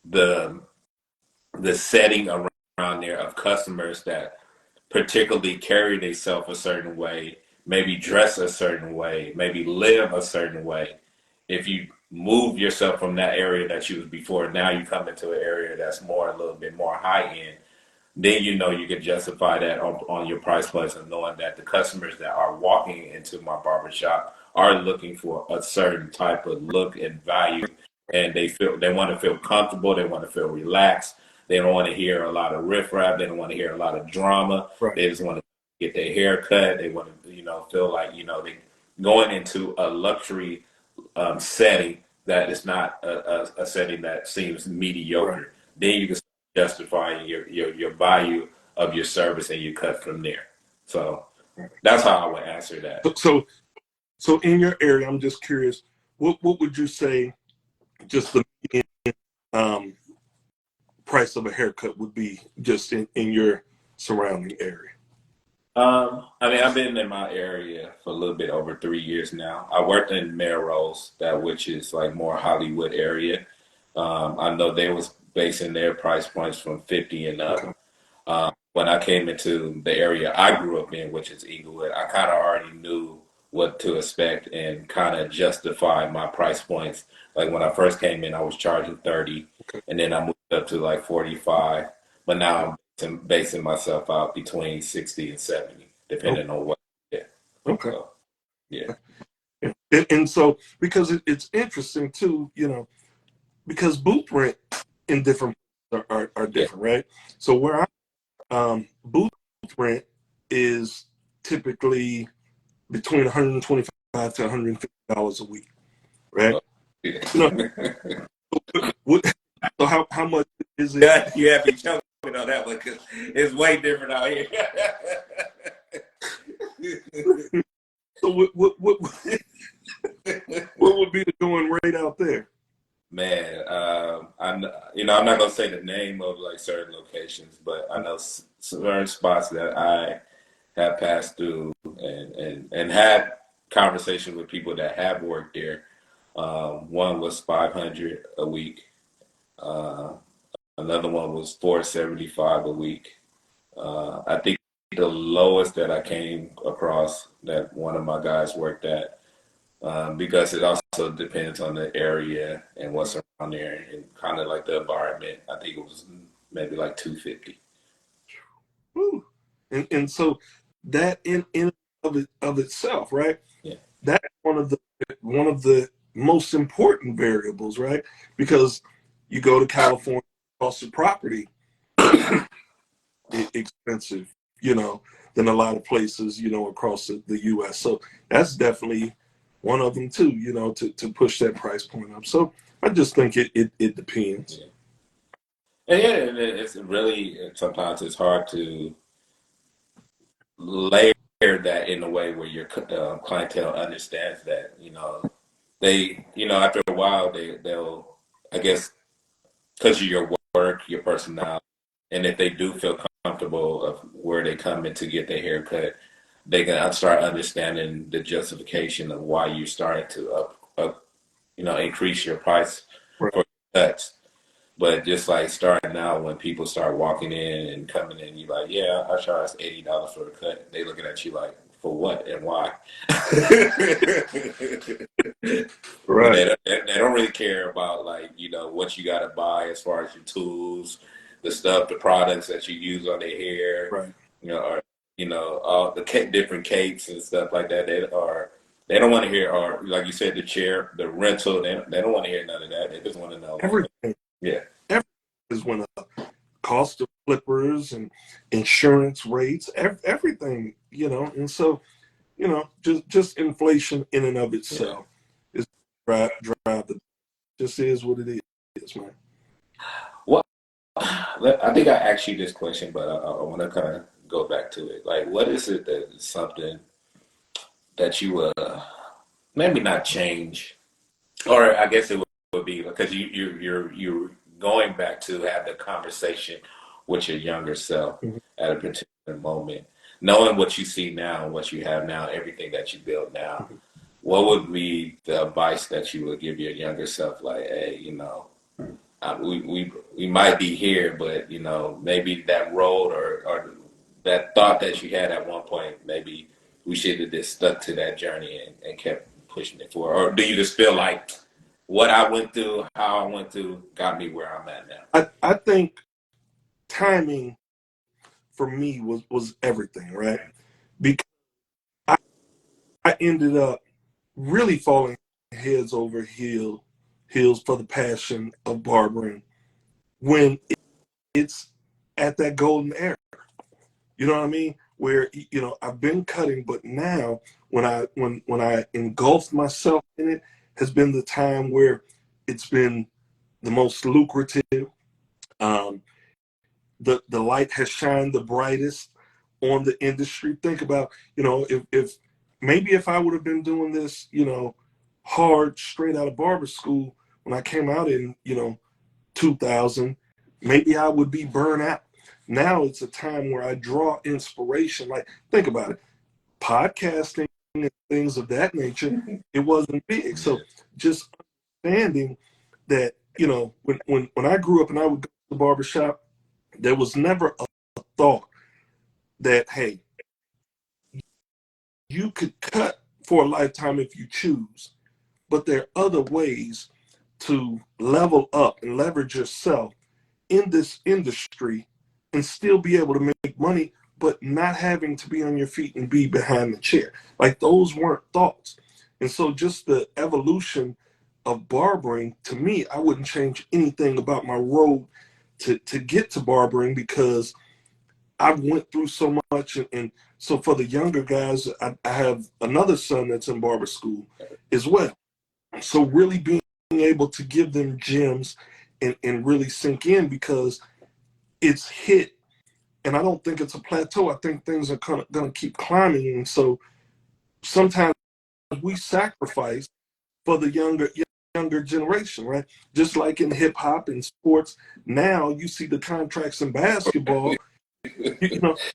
the setting around there of customers that particularly carry themselves a certain way, maybe dress a certain way, maybe live a certain way. If you move yourself from that area that you was before, now you come into an area that's a little bit more high end, then you can justify that on your price points and knowing that the customers that are walking into my barbershop are looking for a certain type of look and value, and they want to feel comfortable, they want to feel relaxed, they don't want to hear a lot of riffraff, they don't want to hear a lot of drama, Right. they just want to get their hair cut, they want to feel like they going into a luxury setting that is not a setting that seems mediocre. Right. Then you can justifying your value of your service, and you cut from there. So that's how I would answer that. So in your area, I'm just curious, what would you say just the um, price of a haircut would be just in your surrounding area? I mean, I've been in my area for a little bit over 3 years now. I worked in Melrose, which is like more Hollywood area. I know they was basing their price points from 50 and up. Okay. When I came into the area I grew up in, which is Inglewood, I kind of already knew what to expect and kind of justified my price points. Like when I first came in, I was charging 30, Okay. and then I moved up to like 45. But now I'm basing myself out between 60 and 70, depending on what. Yeah. Okay. So, yeah. And so, because it's interesting too, because booth rent in different are different, right? So where booth rent is typically between $125 to $150 a week, right? So how much is it? Yeah, you have to be choking on that one because it's way different out here. So what would be the going rate out there? Man, I'm not gonna say the name of like certain locations, but I know certain spots that I have passed through and had conversations with people that have worked there. One was 500 a week. Another one was 475 a week. I think the lowest that I came across that one of my guys worked at, because it also depends on the area and what's around there and kind of like the environment. I think it was maybe like 250. Woo. And so that in of itself, right? Yeah. That's one of the most important variables, right? Because you go to California, cost of property expensive, than a lot of places, across the U.S. So that's definitely one of them too, to push that price point up. So I just think it depends. Yeah. And it's really, sometimes it's hard to layer that in a way where your clientele understands that, they, after a while, they'll, I guess, because of your work, your personality, and if they do feel comfortable of where they come in to get their hair cut, they can start understanding the justification of why you started to increase your price Right. for cuts. But just like starting out, when people start walking in and coming in, you're like, yeah, I charge $80 for a cut. They looking at you like, for what and why? Right. They don't really care about like, what you got to buy as far as your tools, the products that you use on their hair, Right. or all the different capes and stuff like that. They don't want to hear, or like you said, the chair, the rental. They don't want to hear none of that. They just want to know Everything. Yeah. Everything has went up. Cost of flippers and insurance rates, everything, and so, just inflation in and of itself is drive the just is what it is, man. Well, I think I asked you this question, but I want to kind of go back to it. Like, what is it that is something that you maybe not change, or I guess it would be because you're going back to have the conversation with your younger self at a particular moment, knowing what you see now and what you have now, everything that you build now. What would be the advice that you would give your younger self? Like, hey, we might be here, but maybe that road or that thought that you had at one point, maybe we should have just stuck to that journey and kept pushing it forward. Or do you just feel like what I went through, how I went through, got me where I'm at now? I think timing for me was everything, right? Because I ended up really falling heads over heels for the passion of barbering when it's at that golden era. You know what I mean? Where I've been cutting, but now when I engulfed myself in it has been the time where it's been the most lucrative. The light has shined the brightest on the industry. Think about, if maybe if I would have been doing this, hard straight out of barber school when I came out in, 2000, maybe I would be burnt out. Now it's a time where I draw inspiration. Like, think about it. Podcasting and things of that nature, it wasn't big. So just understanding that, when I grew up and I would go to the barbershop, there was never a thought that, hey, you could cut for a lifetime if you choose, but there are other ways to level up and leverage yourself in this industry and still be able to make money, but not having to be on your feet and be behind the chair. Like, those weren't thoughts. And so just the evolution of barbering, to me, I wouldn't change anything about my road to get to barbering, because I went through so much. And so for the younger guys, I have another son that's in barber school as well. So really being able to give them gems and really sink in, because it's hit, and I don't think it's a plateau. I think things are going to keep climbing. And so sometimes we sacrifice for the younger generation, right? Just like in hip hop and sports, now you see the contracts in basketball.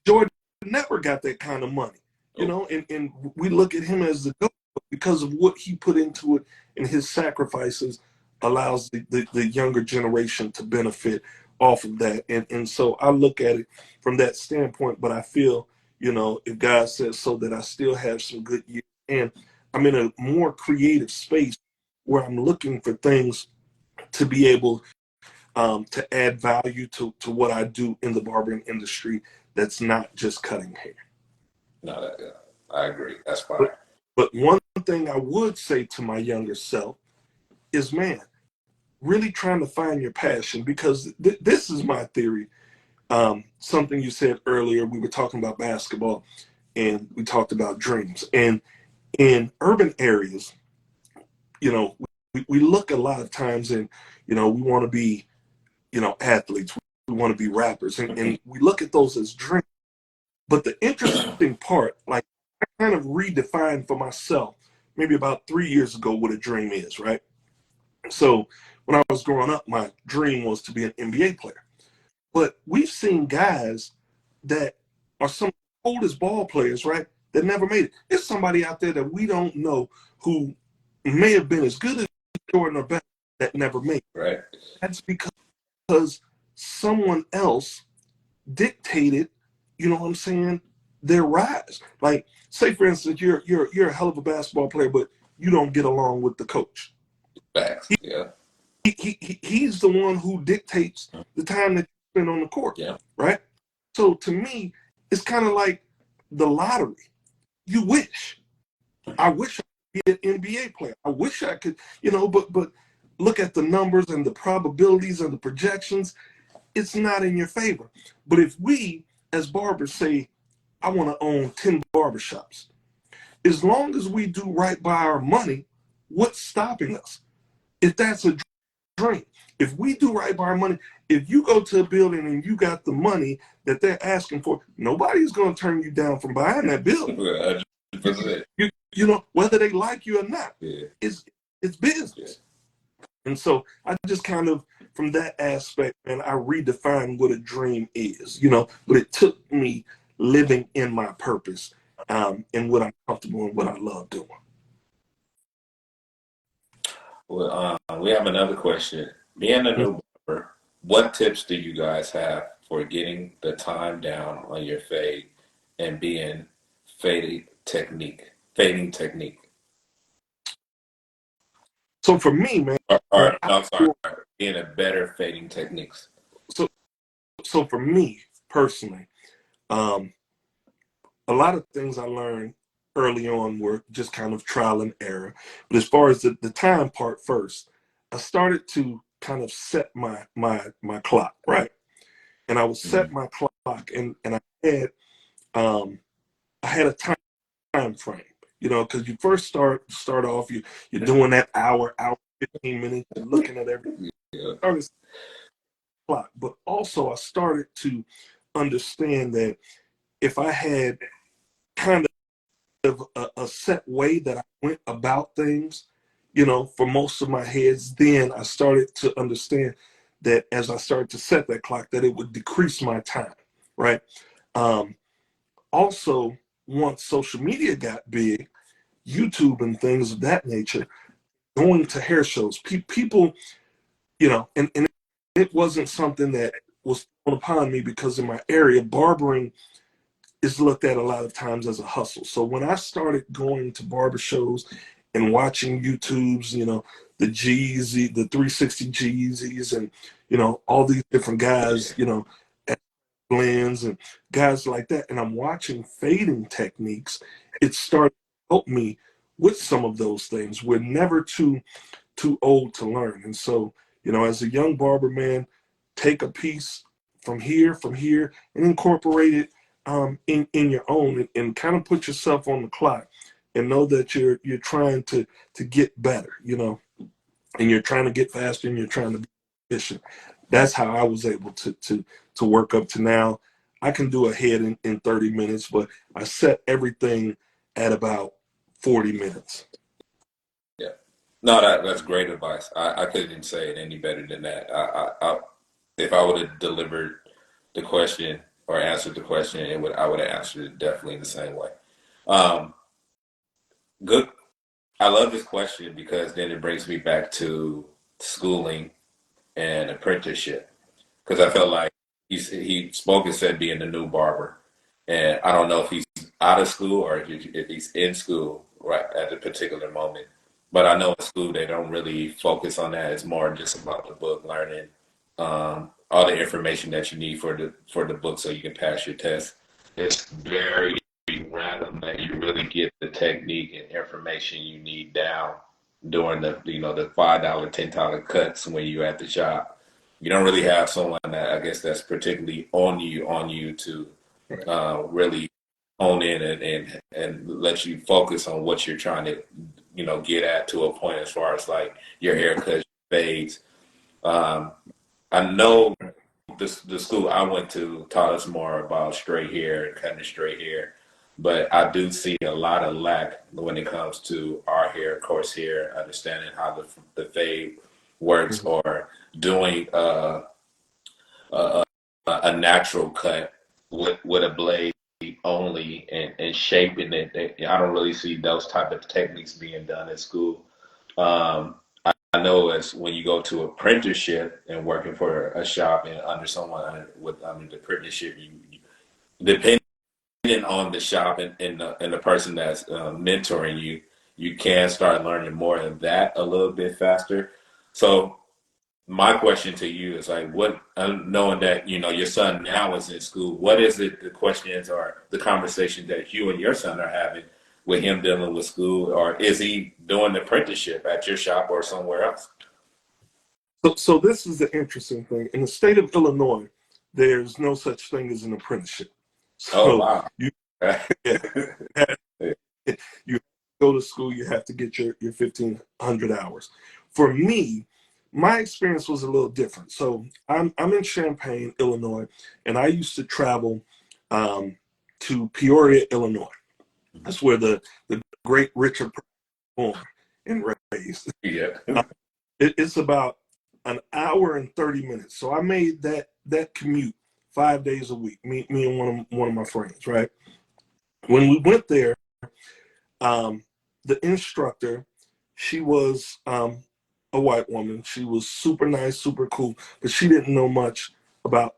Jordan never got that kind of money, and we look at him as the GOAT because of what he put into it, and his sacrifices allows the younger generation to benefit off of that. And so I look at it from that standpoint, but I feel, if God says so, that I still have some good years, and I'm in a more creative space where I'm looking for things to be able to add value to what I do in the barbering industry that's not just cutting hair. No, I agree. That's fine. But one thing I would say to my younger self is, man, really trying to find your passion, because this is my theory. Something you said earlier, we were talking about basketball and we talked about dreams. And in urban areas, we look a lot of times and, we want to be, athletes, we want to be rappers, and we look at those as dreams. But the interesting part, like, I kind of redefined for myself maybe about 3 years ago what a dream is, right? So when I was growing up, my dream was to be an NBA player. But we've seen guys that are some of the oldest ball players, right, that never made it. There's somebody out there that we don't know who may have been as good as Jordan or better that never made it. Right. That's because someone else dictated, their rise. Like, say for instance, you're a hell of a basketball player, but you don't get along with the coach. Facts. Yeah. He's the one who dictates the time that you spend on the court. Yeah. Right. So to me, it's kind of like the lottery. You wish. I wish I could be an NBA player. I wish I could, but look at the numbers and the probabilities and the projections. It's not in your favor. But if we, as barbers, say, I want to own 10 barbershops, as long as we do right by our money, what's stopping us? If that's a dream, if we do right by our money, if you go to a building and you got the money that they're asking for, nobody's going to turn you down from buying that building. 100%. Whether they like you or not, yeah. it's business. Yeah. And so I just kind of, from that aspect, and I redefined what a dream is, but it took me living in my purpose, and what I'm comfortable and what I love doing. Well, we have another question. Being a new barber, what tips do you guys have for getting the time down on your fade and being fading technique? So for me, man, being a better fading techniques. So for me personally, a lot of things I learned early on were just kind of trial and error. But as far as the time part first, I started to kind of set my clock, right? And I would set my clock, and I had a time frame, because you first start off, you're doing that hour 15 minutes, and looking at everything. Yeah. Clock, but also I started to understand that if I had kind of a set way that I went about things, for most of my heads, then I started to understand that as I started to set that clock, that it would decrease my time, right? Um, Also, once social media got big, YouTube and things of that nature, going to hair shows, people, and it wasn't something that was thrown upon me because in my area, barbering is looked at a lot of times as a hustle. So when I started going to barber shows and watching YouTubes, the Jeezy, the 360 Jeezys, and all these different guys, blends and guys like that, and I'm watching fading techniques, it started to help me with some of those things. We're never too old to learn. And so, as a young barber, man, take a piece from here, and incorporate it in your own, and kind of put yourself on the clock, and know that you're trying to get better, and you're trying to get faster, and you're trying to be efficient. That's how I was able to work up to now. I can do a head in 30 minutes, but I set everything at about 40 minutes. Yeah. No, that's great advice. I couldn't say it any better than that. If I would have delivered the question or answered the question, I would have answered it definitely the same way. Um, Good. I love this question because then it brings me back to schooling and apprenticeship. Because I felt like he spoke and said being the new barber, and I don't know if he's out of school or if he's in school right at the particular moment. But I know in school they don't really focus on that. It's more just about the book, learning all the information that you need for the book so you can pass your test. It's very random that you really get the technique and information you need down during the $5, $10 cuts when you're at the shop. You don't really have someone that I guess that's particularly on you to really hone in and let you focus on what you're trying to get at to a point as far as like your haircut fades. I know the school I went to taught us more about straight hair and cutting straight hair, but I do see a lot of lack when it comes to our hair, coarse hair, understanding how the fade works, or doing a natural cut with a blade only and shaping it. I don't really see those type of techniques being done at school. I know as when you go to apprenticeship and working for a shop and under someone under the apprenticeship, you depending on the shop and the person that's mentoring you, you can start learning more of that a little bit faster. So my question to you is like, what, knowing that your son now is in school, what is it the questions or the conversation that you and your son are having with him dealing with school, or is he doing the apprenticeship at your shop or somewhere else? So this is the interesting thing. In the state of Illinois, there's no such thing as an apprenticeship. Oh, So wow. you you go to school, you have to get your 1,500 hours. For me, my experience was a little different. So I'm in Champaign, Illinois, and I used to travel to Peoria, Illinois. That's where the great Richard born and raised. Yeah. It's about an hour and 30 minutes. So I made that commute 5 days a week. Me and one of my friends, right? When we went there, the instructor, she was a white woman. She was super nice, super cool, but she didn't know much about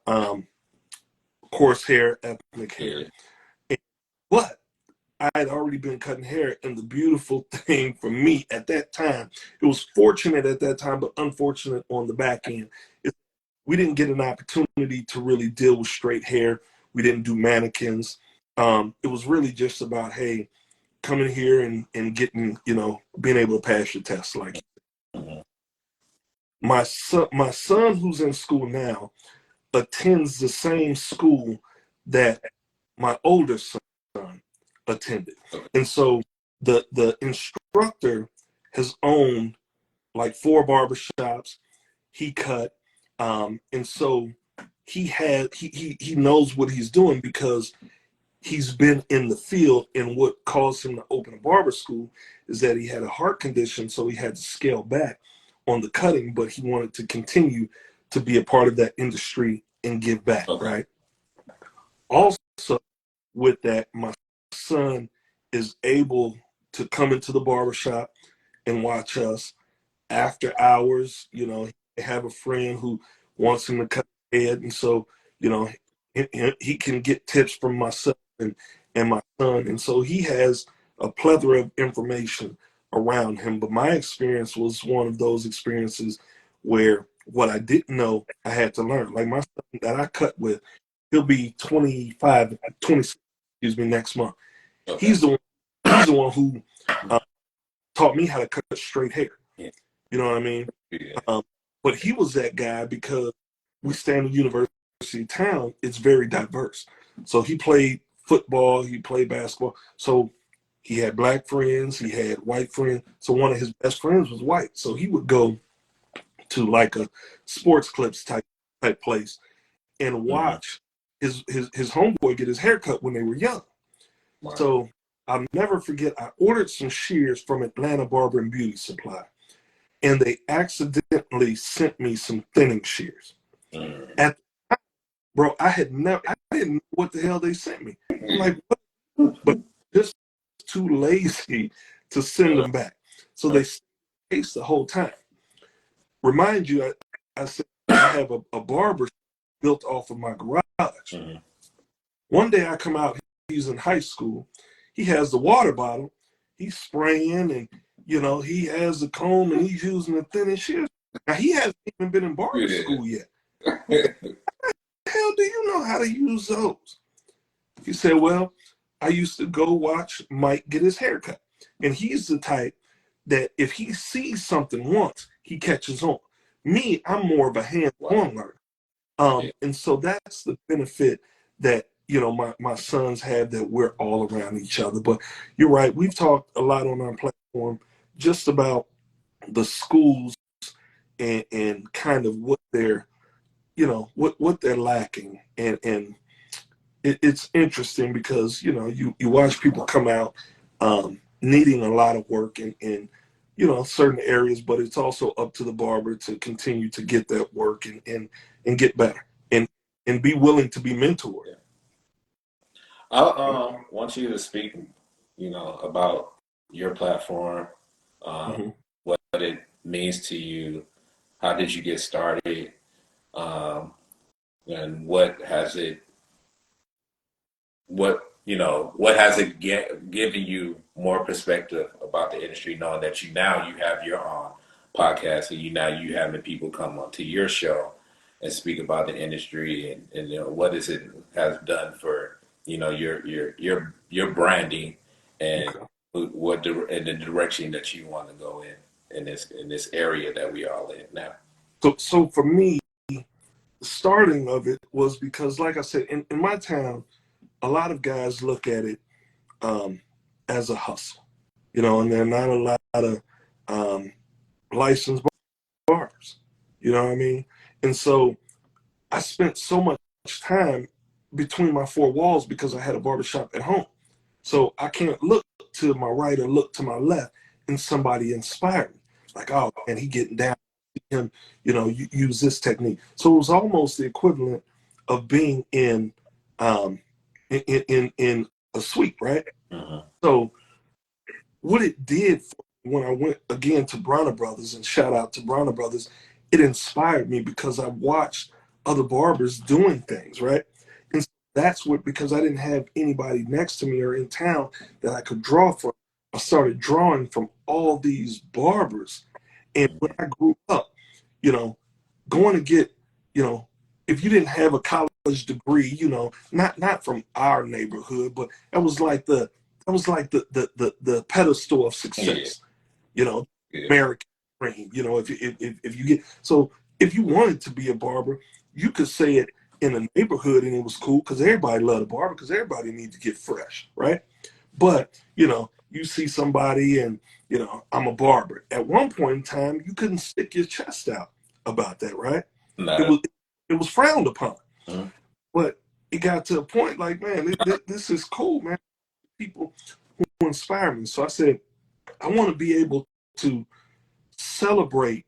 coarse hair, ethnic hair. Yeah. But I had already been cutting hair, and the beautiful thing for me at that time, it was fortunate at that time, but unfortunate on the back end, is we didn't get an opportunity to really deal with straight hair. We didn't do mannequins. It was really just about, hey, coming here and getting, being able to pass your test. Like my son who's in school now attends the same school that my older son attended. And so the instructor has owned like 4 barbershops. He cut. And so he knows what he's doing because he's been in the field. And what caused him to open a barber school is that he had a heart condition, so he had to scale back on the cutting, but he wanted to continue to be a part of that industry and give back, right? Also, with that, my son is able to come into the barbershop and watch us after hours. You know, they have a friend who wants him to cut his head, and so, you know, he can get tips from myself and my son. And so he has a plethora of information around him. But my experience was one of those experiences where what I didn't know, I had to learn. Like my son that I cut with, he'll be 26, excuse me, next month. Okay. He's the one who taught me how to cut straight hair. Yeah. You know what I mean? Yeah. But he was that guy because we stay in the university town. It's very diverse. So he played football, he played basketball. So he had black friends, he had white friends. So one of his best friends was white. So he would go to like a sports clips type place and watch his homeboy get his haircut when they were young. Wow. So I'll never forget, I ordered some shears from Atlanta Barber and Beauty Supply, and they accidentally sent me some thinning shears. At the time, bro, I didn't know what the hell they sent me. I'm like, what? But just too lazy to send them back. So they stayed the whole time. Remind you, I said I have a barber built off of my garage. One day I come out, he's in high school. He has the water bottle. He's spraying, and you know, he has the comb, and he's using the thinning shears. Now he hasn't even been in barber school yet. How the hell do you know how to use those? He said, well, I used to go watch Mike get his haircut. And he's the type that if he sees something once, he catches on. Me, I'm more of a hands-on learner. And so that's the benefit that, you know, my sons have, that we're all around each other. But you're right. We've talked a lot on our platform just about the schools and kind of what they're, you know, what they're lacking. And it's interesting because, you know, you watch people come out needing a lot of work in, you know, certain areas, but it's also up to the barber to continue to get that work and get better and be willing to be mentored. Yeah. I want you to speak, you know, about your platform, what it means to you, how did you get started, and what has it given you more perspective about the industry, knowing that you have your own podcast and you having people come onto your show and speak about the industry and you know what is it has done for, you know, your branding and and the direction that you want to go in this area that we all in now. So for me, the starting of it was because, like I said, in my town, a lot of guys look at it as a hustle, you know, and there are not a lot of licensed barbers, you know what I mean? And so I spent so much time between my four walls because I had a barbershop at home. So I can't look to my right or look to my left and somebody inspired me. Like, oh, and he getting down, him, you know, use this technique. So it was almost the equivalent of being in a suite, right? So what it did when I went again to Bronner Brothers, and shout out to Bronner Brothers, it inspired me because I watched other barbers doing things, right? And so that's what, because I didn't have anybody next to me or in town that I could draw from, I started drawing from all these barbers. And when I grew up, you know, going to get, you know, if you didn't have a college degree, you know, not from our neighborhood, but that was like the pedestal of success, you know, American dream, you know, if you get, so if you wanted to be a barber, you could say it in a neighborhood and it was cool because everybody loved a barber because everybody needs to get fresh, right? But, you know, you see somebody and, you know, I'm a barber. At one point in time, you couldn't stick your chest out about that, right? No. It was frowned upon. But it got to a point like, man, this is cool, man. People who inspire me. So I said, I want to be able to celebrate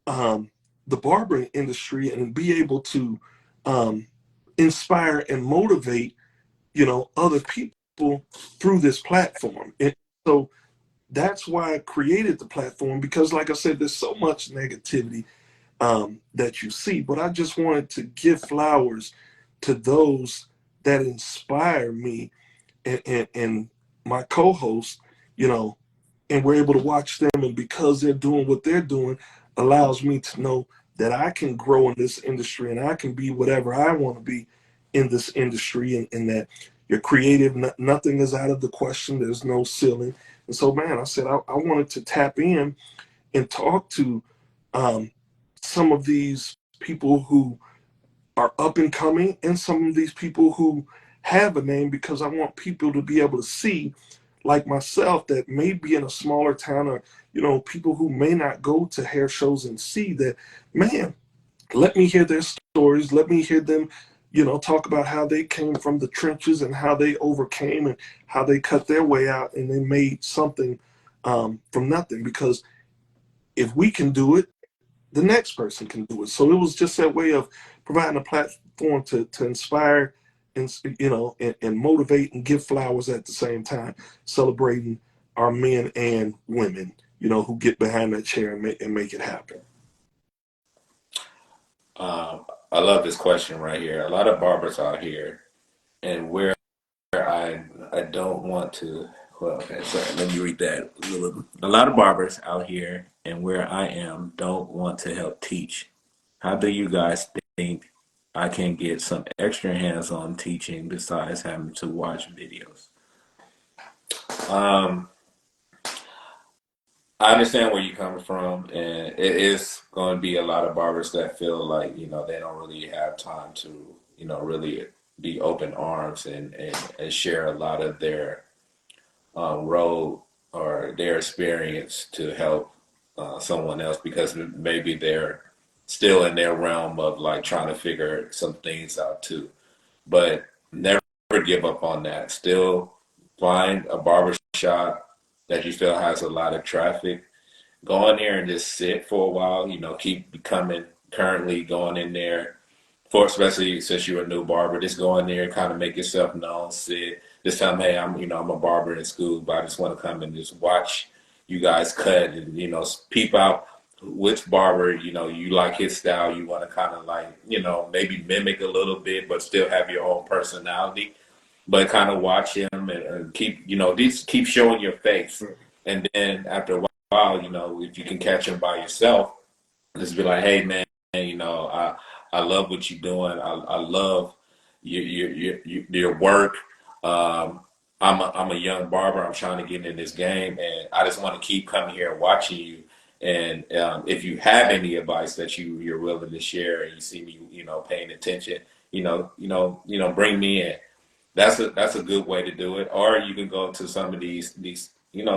um, the barbering industry and be able to um, inspire and motivate, other people through this platform. And so that's why I created the platform, because like I said, there's so much negativity that you see, but I just wanted to give flowers to those that inspire me and my co-host, you know, and we're able to watch them, and because they're doing what they're doing allows me to know that I can grow in this industry and I can be whatever I want to be in this industry, and that you're creative, nothing is out of the question, there's no ceiling. And so, man, I said I wanted to tap in and talk to um, some of these people who are up and coming and some of these people who have a name, because I want people to be able to see, like myself, that may be in a smaller town, or people who may not go to hair shows, and see that, man, let me hear their stories, let me hear them talk about how they came from the trenches and how they overcame and how they cut their way out and they made something from nothing. Because if we can do it, the next person can do it. So it was just that way of providing a platform to inspire and and motivate and give flowers at the same time, celebrating our men and women, who get behind that chair and make it happen. I love this question right here. A lot of barbers out here, and where I don't want to. Well, okay, sorry. Let me read that. A lot of barbers out here, and where I am, don't want to help teach. How do you guys think I can get some extra hands-on teaching besides having to watch videos? Um, I understand where you're coming from, and it is going to be a lot of barbers that feel like they don't really have time to really be open arms and share a lot of their road or their experience to help someone else, because maybe they're still in their realm of like trying to figure some things out too. But never give up on that. Still find a barber shop that you feel has a lot of traffic. Go in there and just sit for a while. Keep becoming currently going in there for, especially since you're a new barber, just go in there and kind of make yourself known, sit, just tell them, hey, I'm a barber in school, but I just want to come and just watch you guys cut and, peep out which barber, you like his style, you want to kind of like, maybe mimic a little bit, but still have your own personality, but kind of watch him and keep, just keep showing your face. And then after a while, if you can catch him by yourself, just be like, hey, man, I love what you're doing. I love your work. Um, I'm a young barber. I'm trying to get in this game, and I just want to keep coming here and watching you. And if you have any advice that you're willing to share, and you see me, paying attention, bring me in. That's a good way to do it. Or you can go to some of these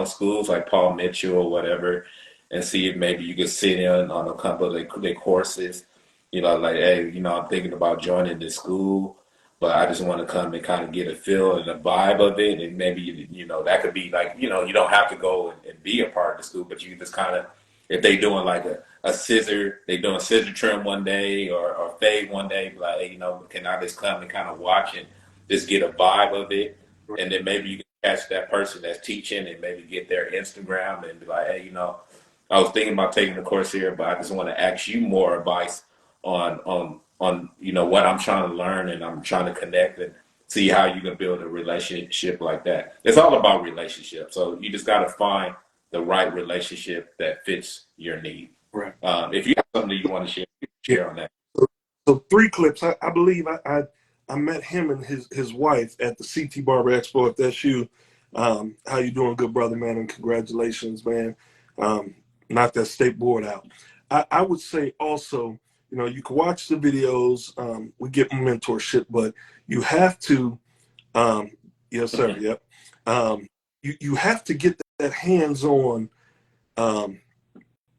schools like Paul Mitchell or whatever, and see if maybe you could sit in on a couple of their courses. Like, hey, I'm thinking about joining this school, but I just want to come and kind of get a feel and a vibe of it. And maybe, that could be like, you don't have to go and be a part of the school, but you just kind of, if they doing like they doing scissor trim one day or fade one day, like, hey, can I just come and kind of watch and just get a vibe of it? And then maybe you can catch that person that's teaching and maybe get their Instagram and be like, hey, I was thinking about taking the course here, but I just want to ask you more advice on what I'm trying to learn, and I'm trying to connect and see how you can build a relationship like that. It's all about relationships. So you just got to find the right relationship that fits your need. Right. If you have something that you want to share on that. So 3 clips. I believe I met him and his wife at the CT Barber Expo. If that's you, how you doing, good brother, man? And congratulations, man. Knock that state board out. I would say also, you can watch the videos. We get mentorship, but you have to, yes, sir, yep. You have to get that hands-on, um,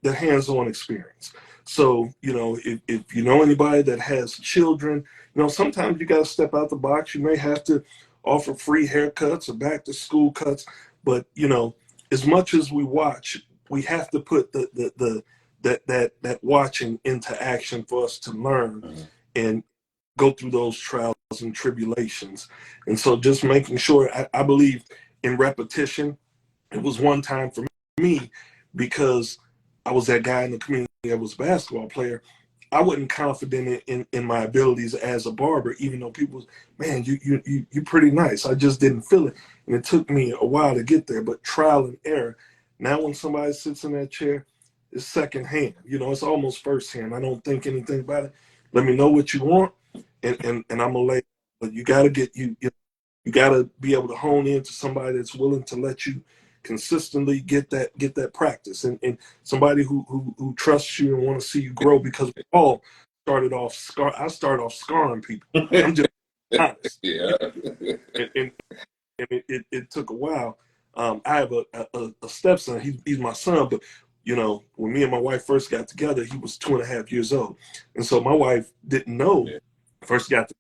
experience. So, if you know anybody that has children, You know, sometimes you got to step out the box. You may have to offer free haircuts or back to school cuts, but you know, as much as we watch, we have to put that watching into action for us to learn and go through those trials and tribulations. And so, just making sure, I believe in repetition. It was one time for me because I was that guy in the community that was a basketball player. I wasn't confident in my abilities as a barber, even though people was, man, you pretty nice. I just didn't feel it. And it took me a while to get there, but trial and error. Now when somebody sits in that chair, it's second hand. You know, it's almost first hand. I don't think anything about it. Let me know what you want, and I'm gonna lay. But you gotta you gotta be able to hone into somebody that's willing to let you consistently get that practice, and somebody who trusts you and want to see you grow, because we all started off I started off scarring people. I'm just honest. Yeah. And it took a while. I have a stepson. He's my son, but you know, when me and my wife first got together, he was 2.5 years old, and so my wife didn't know. Yeah. First got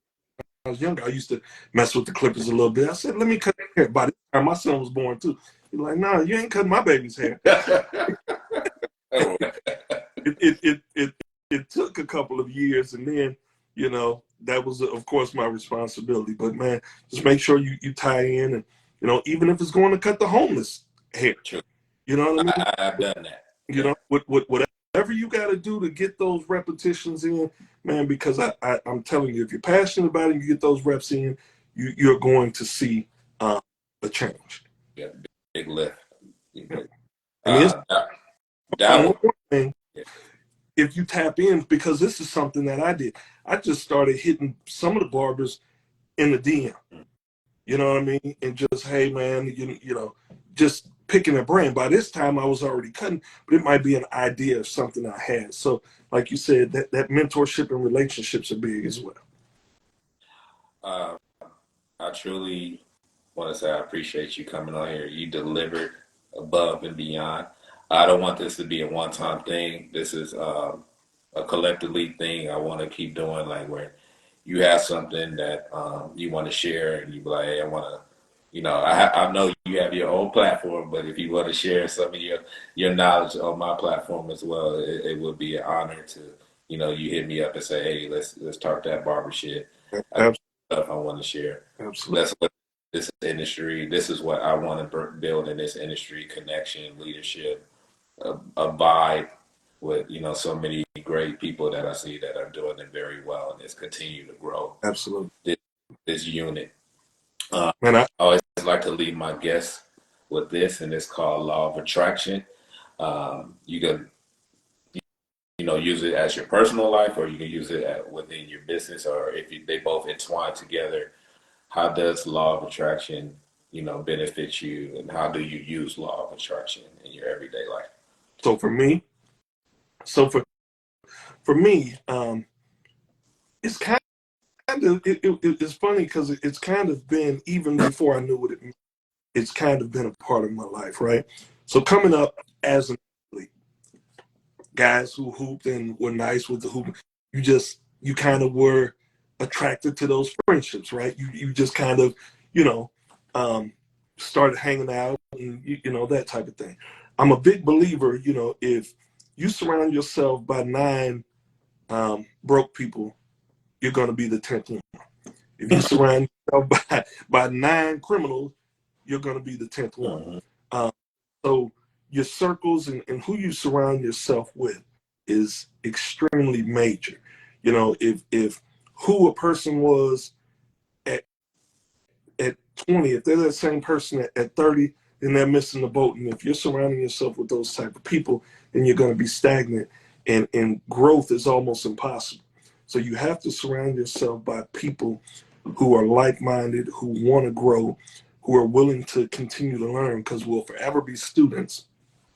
I was younger, I used to mess with the clippers a little bit. I said, let me cut hair. By the time my son was born too, he's like, nah, you ain't cutting my baby's hair. Oh, it took a couple of years, and then, you know, that was, of course, my responsibility. But man, just make sure you tie in, and, you know, even if it's going to cut the homeless hair, true. you know what I mean? I've done that. You know, whatever you got to do to get those repetitions in, man, because I'm telling you, if you're passionate about it, you get those reps in, you're going to see a change. Yeah, big lift. Yeah. And it's That one was, more thing, yeah. if you tap in, because this is something that I did. I just started hitting some of the barbers in the DM. You know what I mean? And just, hey man, you know, just picking a brain. By this time I was already cutting, but it might be an idea of something I had. So like you said, that mentorship and relationships are big as well. Uh, I truly want to say I appreciate you coming on here. You delivered above and beyond. I don't want this to be a one-time thing. This is a collectively thing I want to keep doing, like where you have something that you want to share and you be like, hey, I want to, you know, I know you have your own platform, but if you want to share some of your knowledge on my platform as well, it would be an honor to, you know, you hit me up and say, hey, let's talk that barbership. I got stuff I want to share. Absolutely. Let's look at this industry. This is what I want to build in this industry: connection, leadership, a vibe with, you know, so many great people that I see that are doing it very well, and it's continue to grow. Absolutely. This unit. Man, I always like to leave my guests with this, and it's called Law of Attraction. You can, you know, use it as your personal life, or you can use it within your business, or if they both entwine together. How does Law of Attraction, you know, benefit you, and how do you use Law of Attraction in your everyday life? so for me, so for me, it's kind of it's funny because it's kind of been, even before I knew what it meant, it's kind of been a part of my life, right? So coming up as an athlete, guys who hooped and were nice with the hoop, you kind of were attracted to those friendships, right? You just kind of, you know, um, started hanging out, and you know, that type of thing. I'm a big believer, you know, if you surround yourself by nine broke people, you're going to be the 10th one. If you surround yourself by nine criminals, you're going to be the 10th one. Mm-hmm. So your circles and who you surround yourself with is extremely major. You know, if who a person was at at 20, if they're that same person at 30, then they're missing the boat. And if you're surrounding yourself with those type of people, then you're going to be stagnant, and growth is almost impossible. So you have to surround yourself by people who are like-minded, who want to grow, who are willing to continue to learn, because we'll forever be students.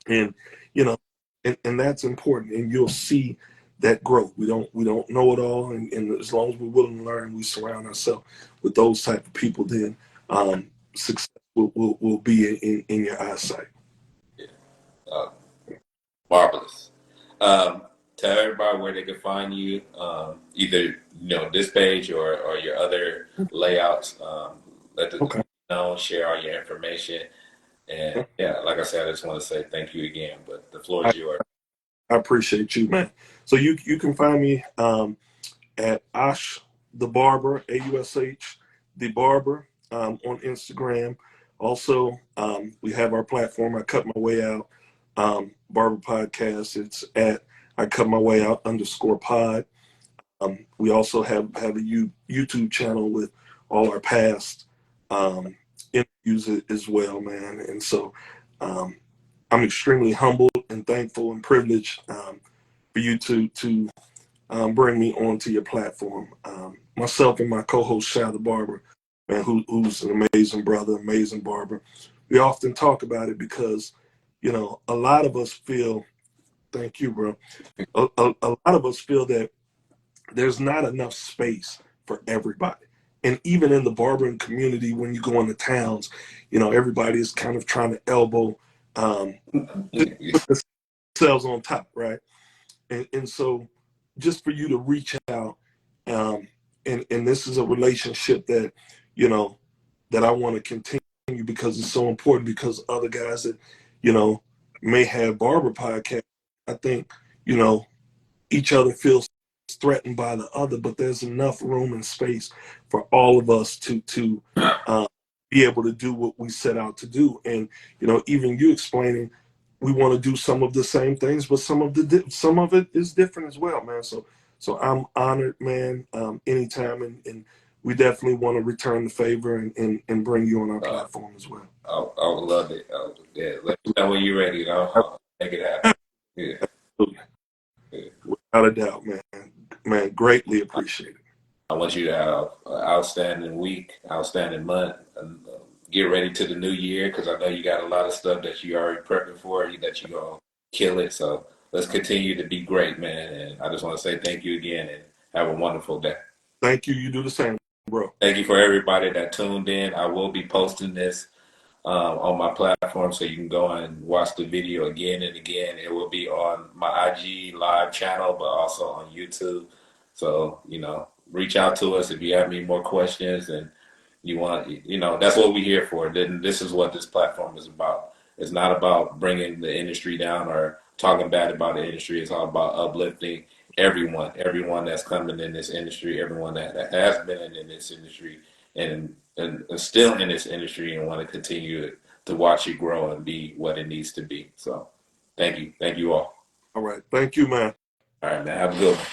And you know, and that's important. And you'll see that growth. We don't know it all, and as long as we're willing to learn, we surround ourselves with those type of people, then success will be in your eyesight. Yeah. Marvelous. Tell everybody where they can find you, either this page or your other layouts. Let the Okay. community know, share all your information. And yeah, like I said, I just want to say thank you again. But the floor I, is yours. I appreciate you, man. So you can find me at Ash the Barber, AUSH the Barber, on Instagram. Also, we have our platform, I Cut My Way Out, Barber Podcast. It's at I Cut My Way Out _pod. We also have a YouTube channel with all our past interviews as well, man. And so um, I'm extremely humbled and thankful and privileged for you to bring me onto your platform. Myself and my co-host Shad the Barber, man, who's an amazing brother, amazing barber. We often talk about it because, a lot of us feel. Thank you, bro. A lot of us feel that there's not enough space for everybody. And even in the barbering community, when you go into towns, everybody is kind of trying to elbow, just put themselves on top, right? And so just for you to reach out, and this is a relationship that, that I want to continue because it's so important, because other guys that, may have barber podcasts, I think, each other feels threatened by the other, but there's enough room and space for all of us to be able to do what we set out to do. And even you explaining, we want to do some of the same things, but some of it is different as well, man. So I'm honored, man. Anytime, and we definitely want to return the favor and bring you on our platform as well. I would love it. Yeah, let me know when you're ready. I'll make it happen. Yeah. Absolutely. Yeah. Without a doubt, man. Man, greatly appreciated. I want you to have an outstanding week, outstanding month, and get ready to the new year, because I know you got a lot of stuff that you already prepping for, that you're going to kill it. So let's continue to be great, man. And I just want to say thank you again and have a wonderful day. Thank you. You do the same, bro. Thank you for everybody that tuned in. I will be posting this on my platform, so you can go and watch the video again and again. It will be on my IG live channel, but also on YouTube. So, reach out to us if you have any more questions and you want, that's what we're here for. Then this is what this platform is about. It's not about bringing the industry down or talking bad about the industry. It's all about uplifting everyone that's coming in this industry, everyone that has been in this industry and still in this industry and want to continue to watch it grow and be what it needs to be. So thank you all. All right. Thank you, man. All right, man. Have a good one.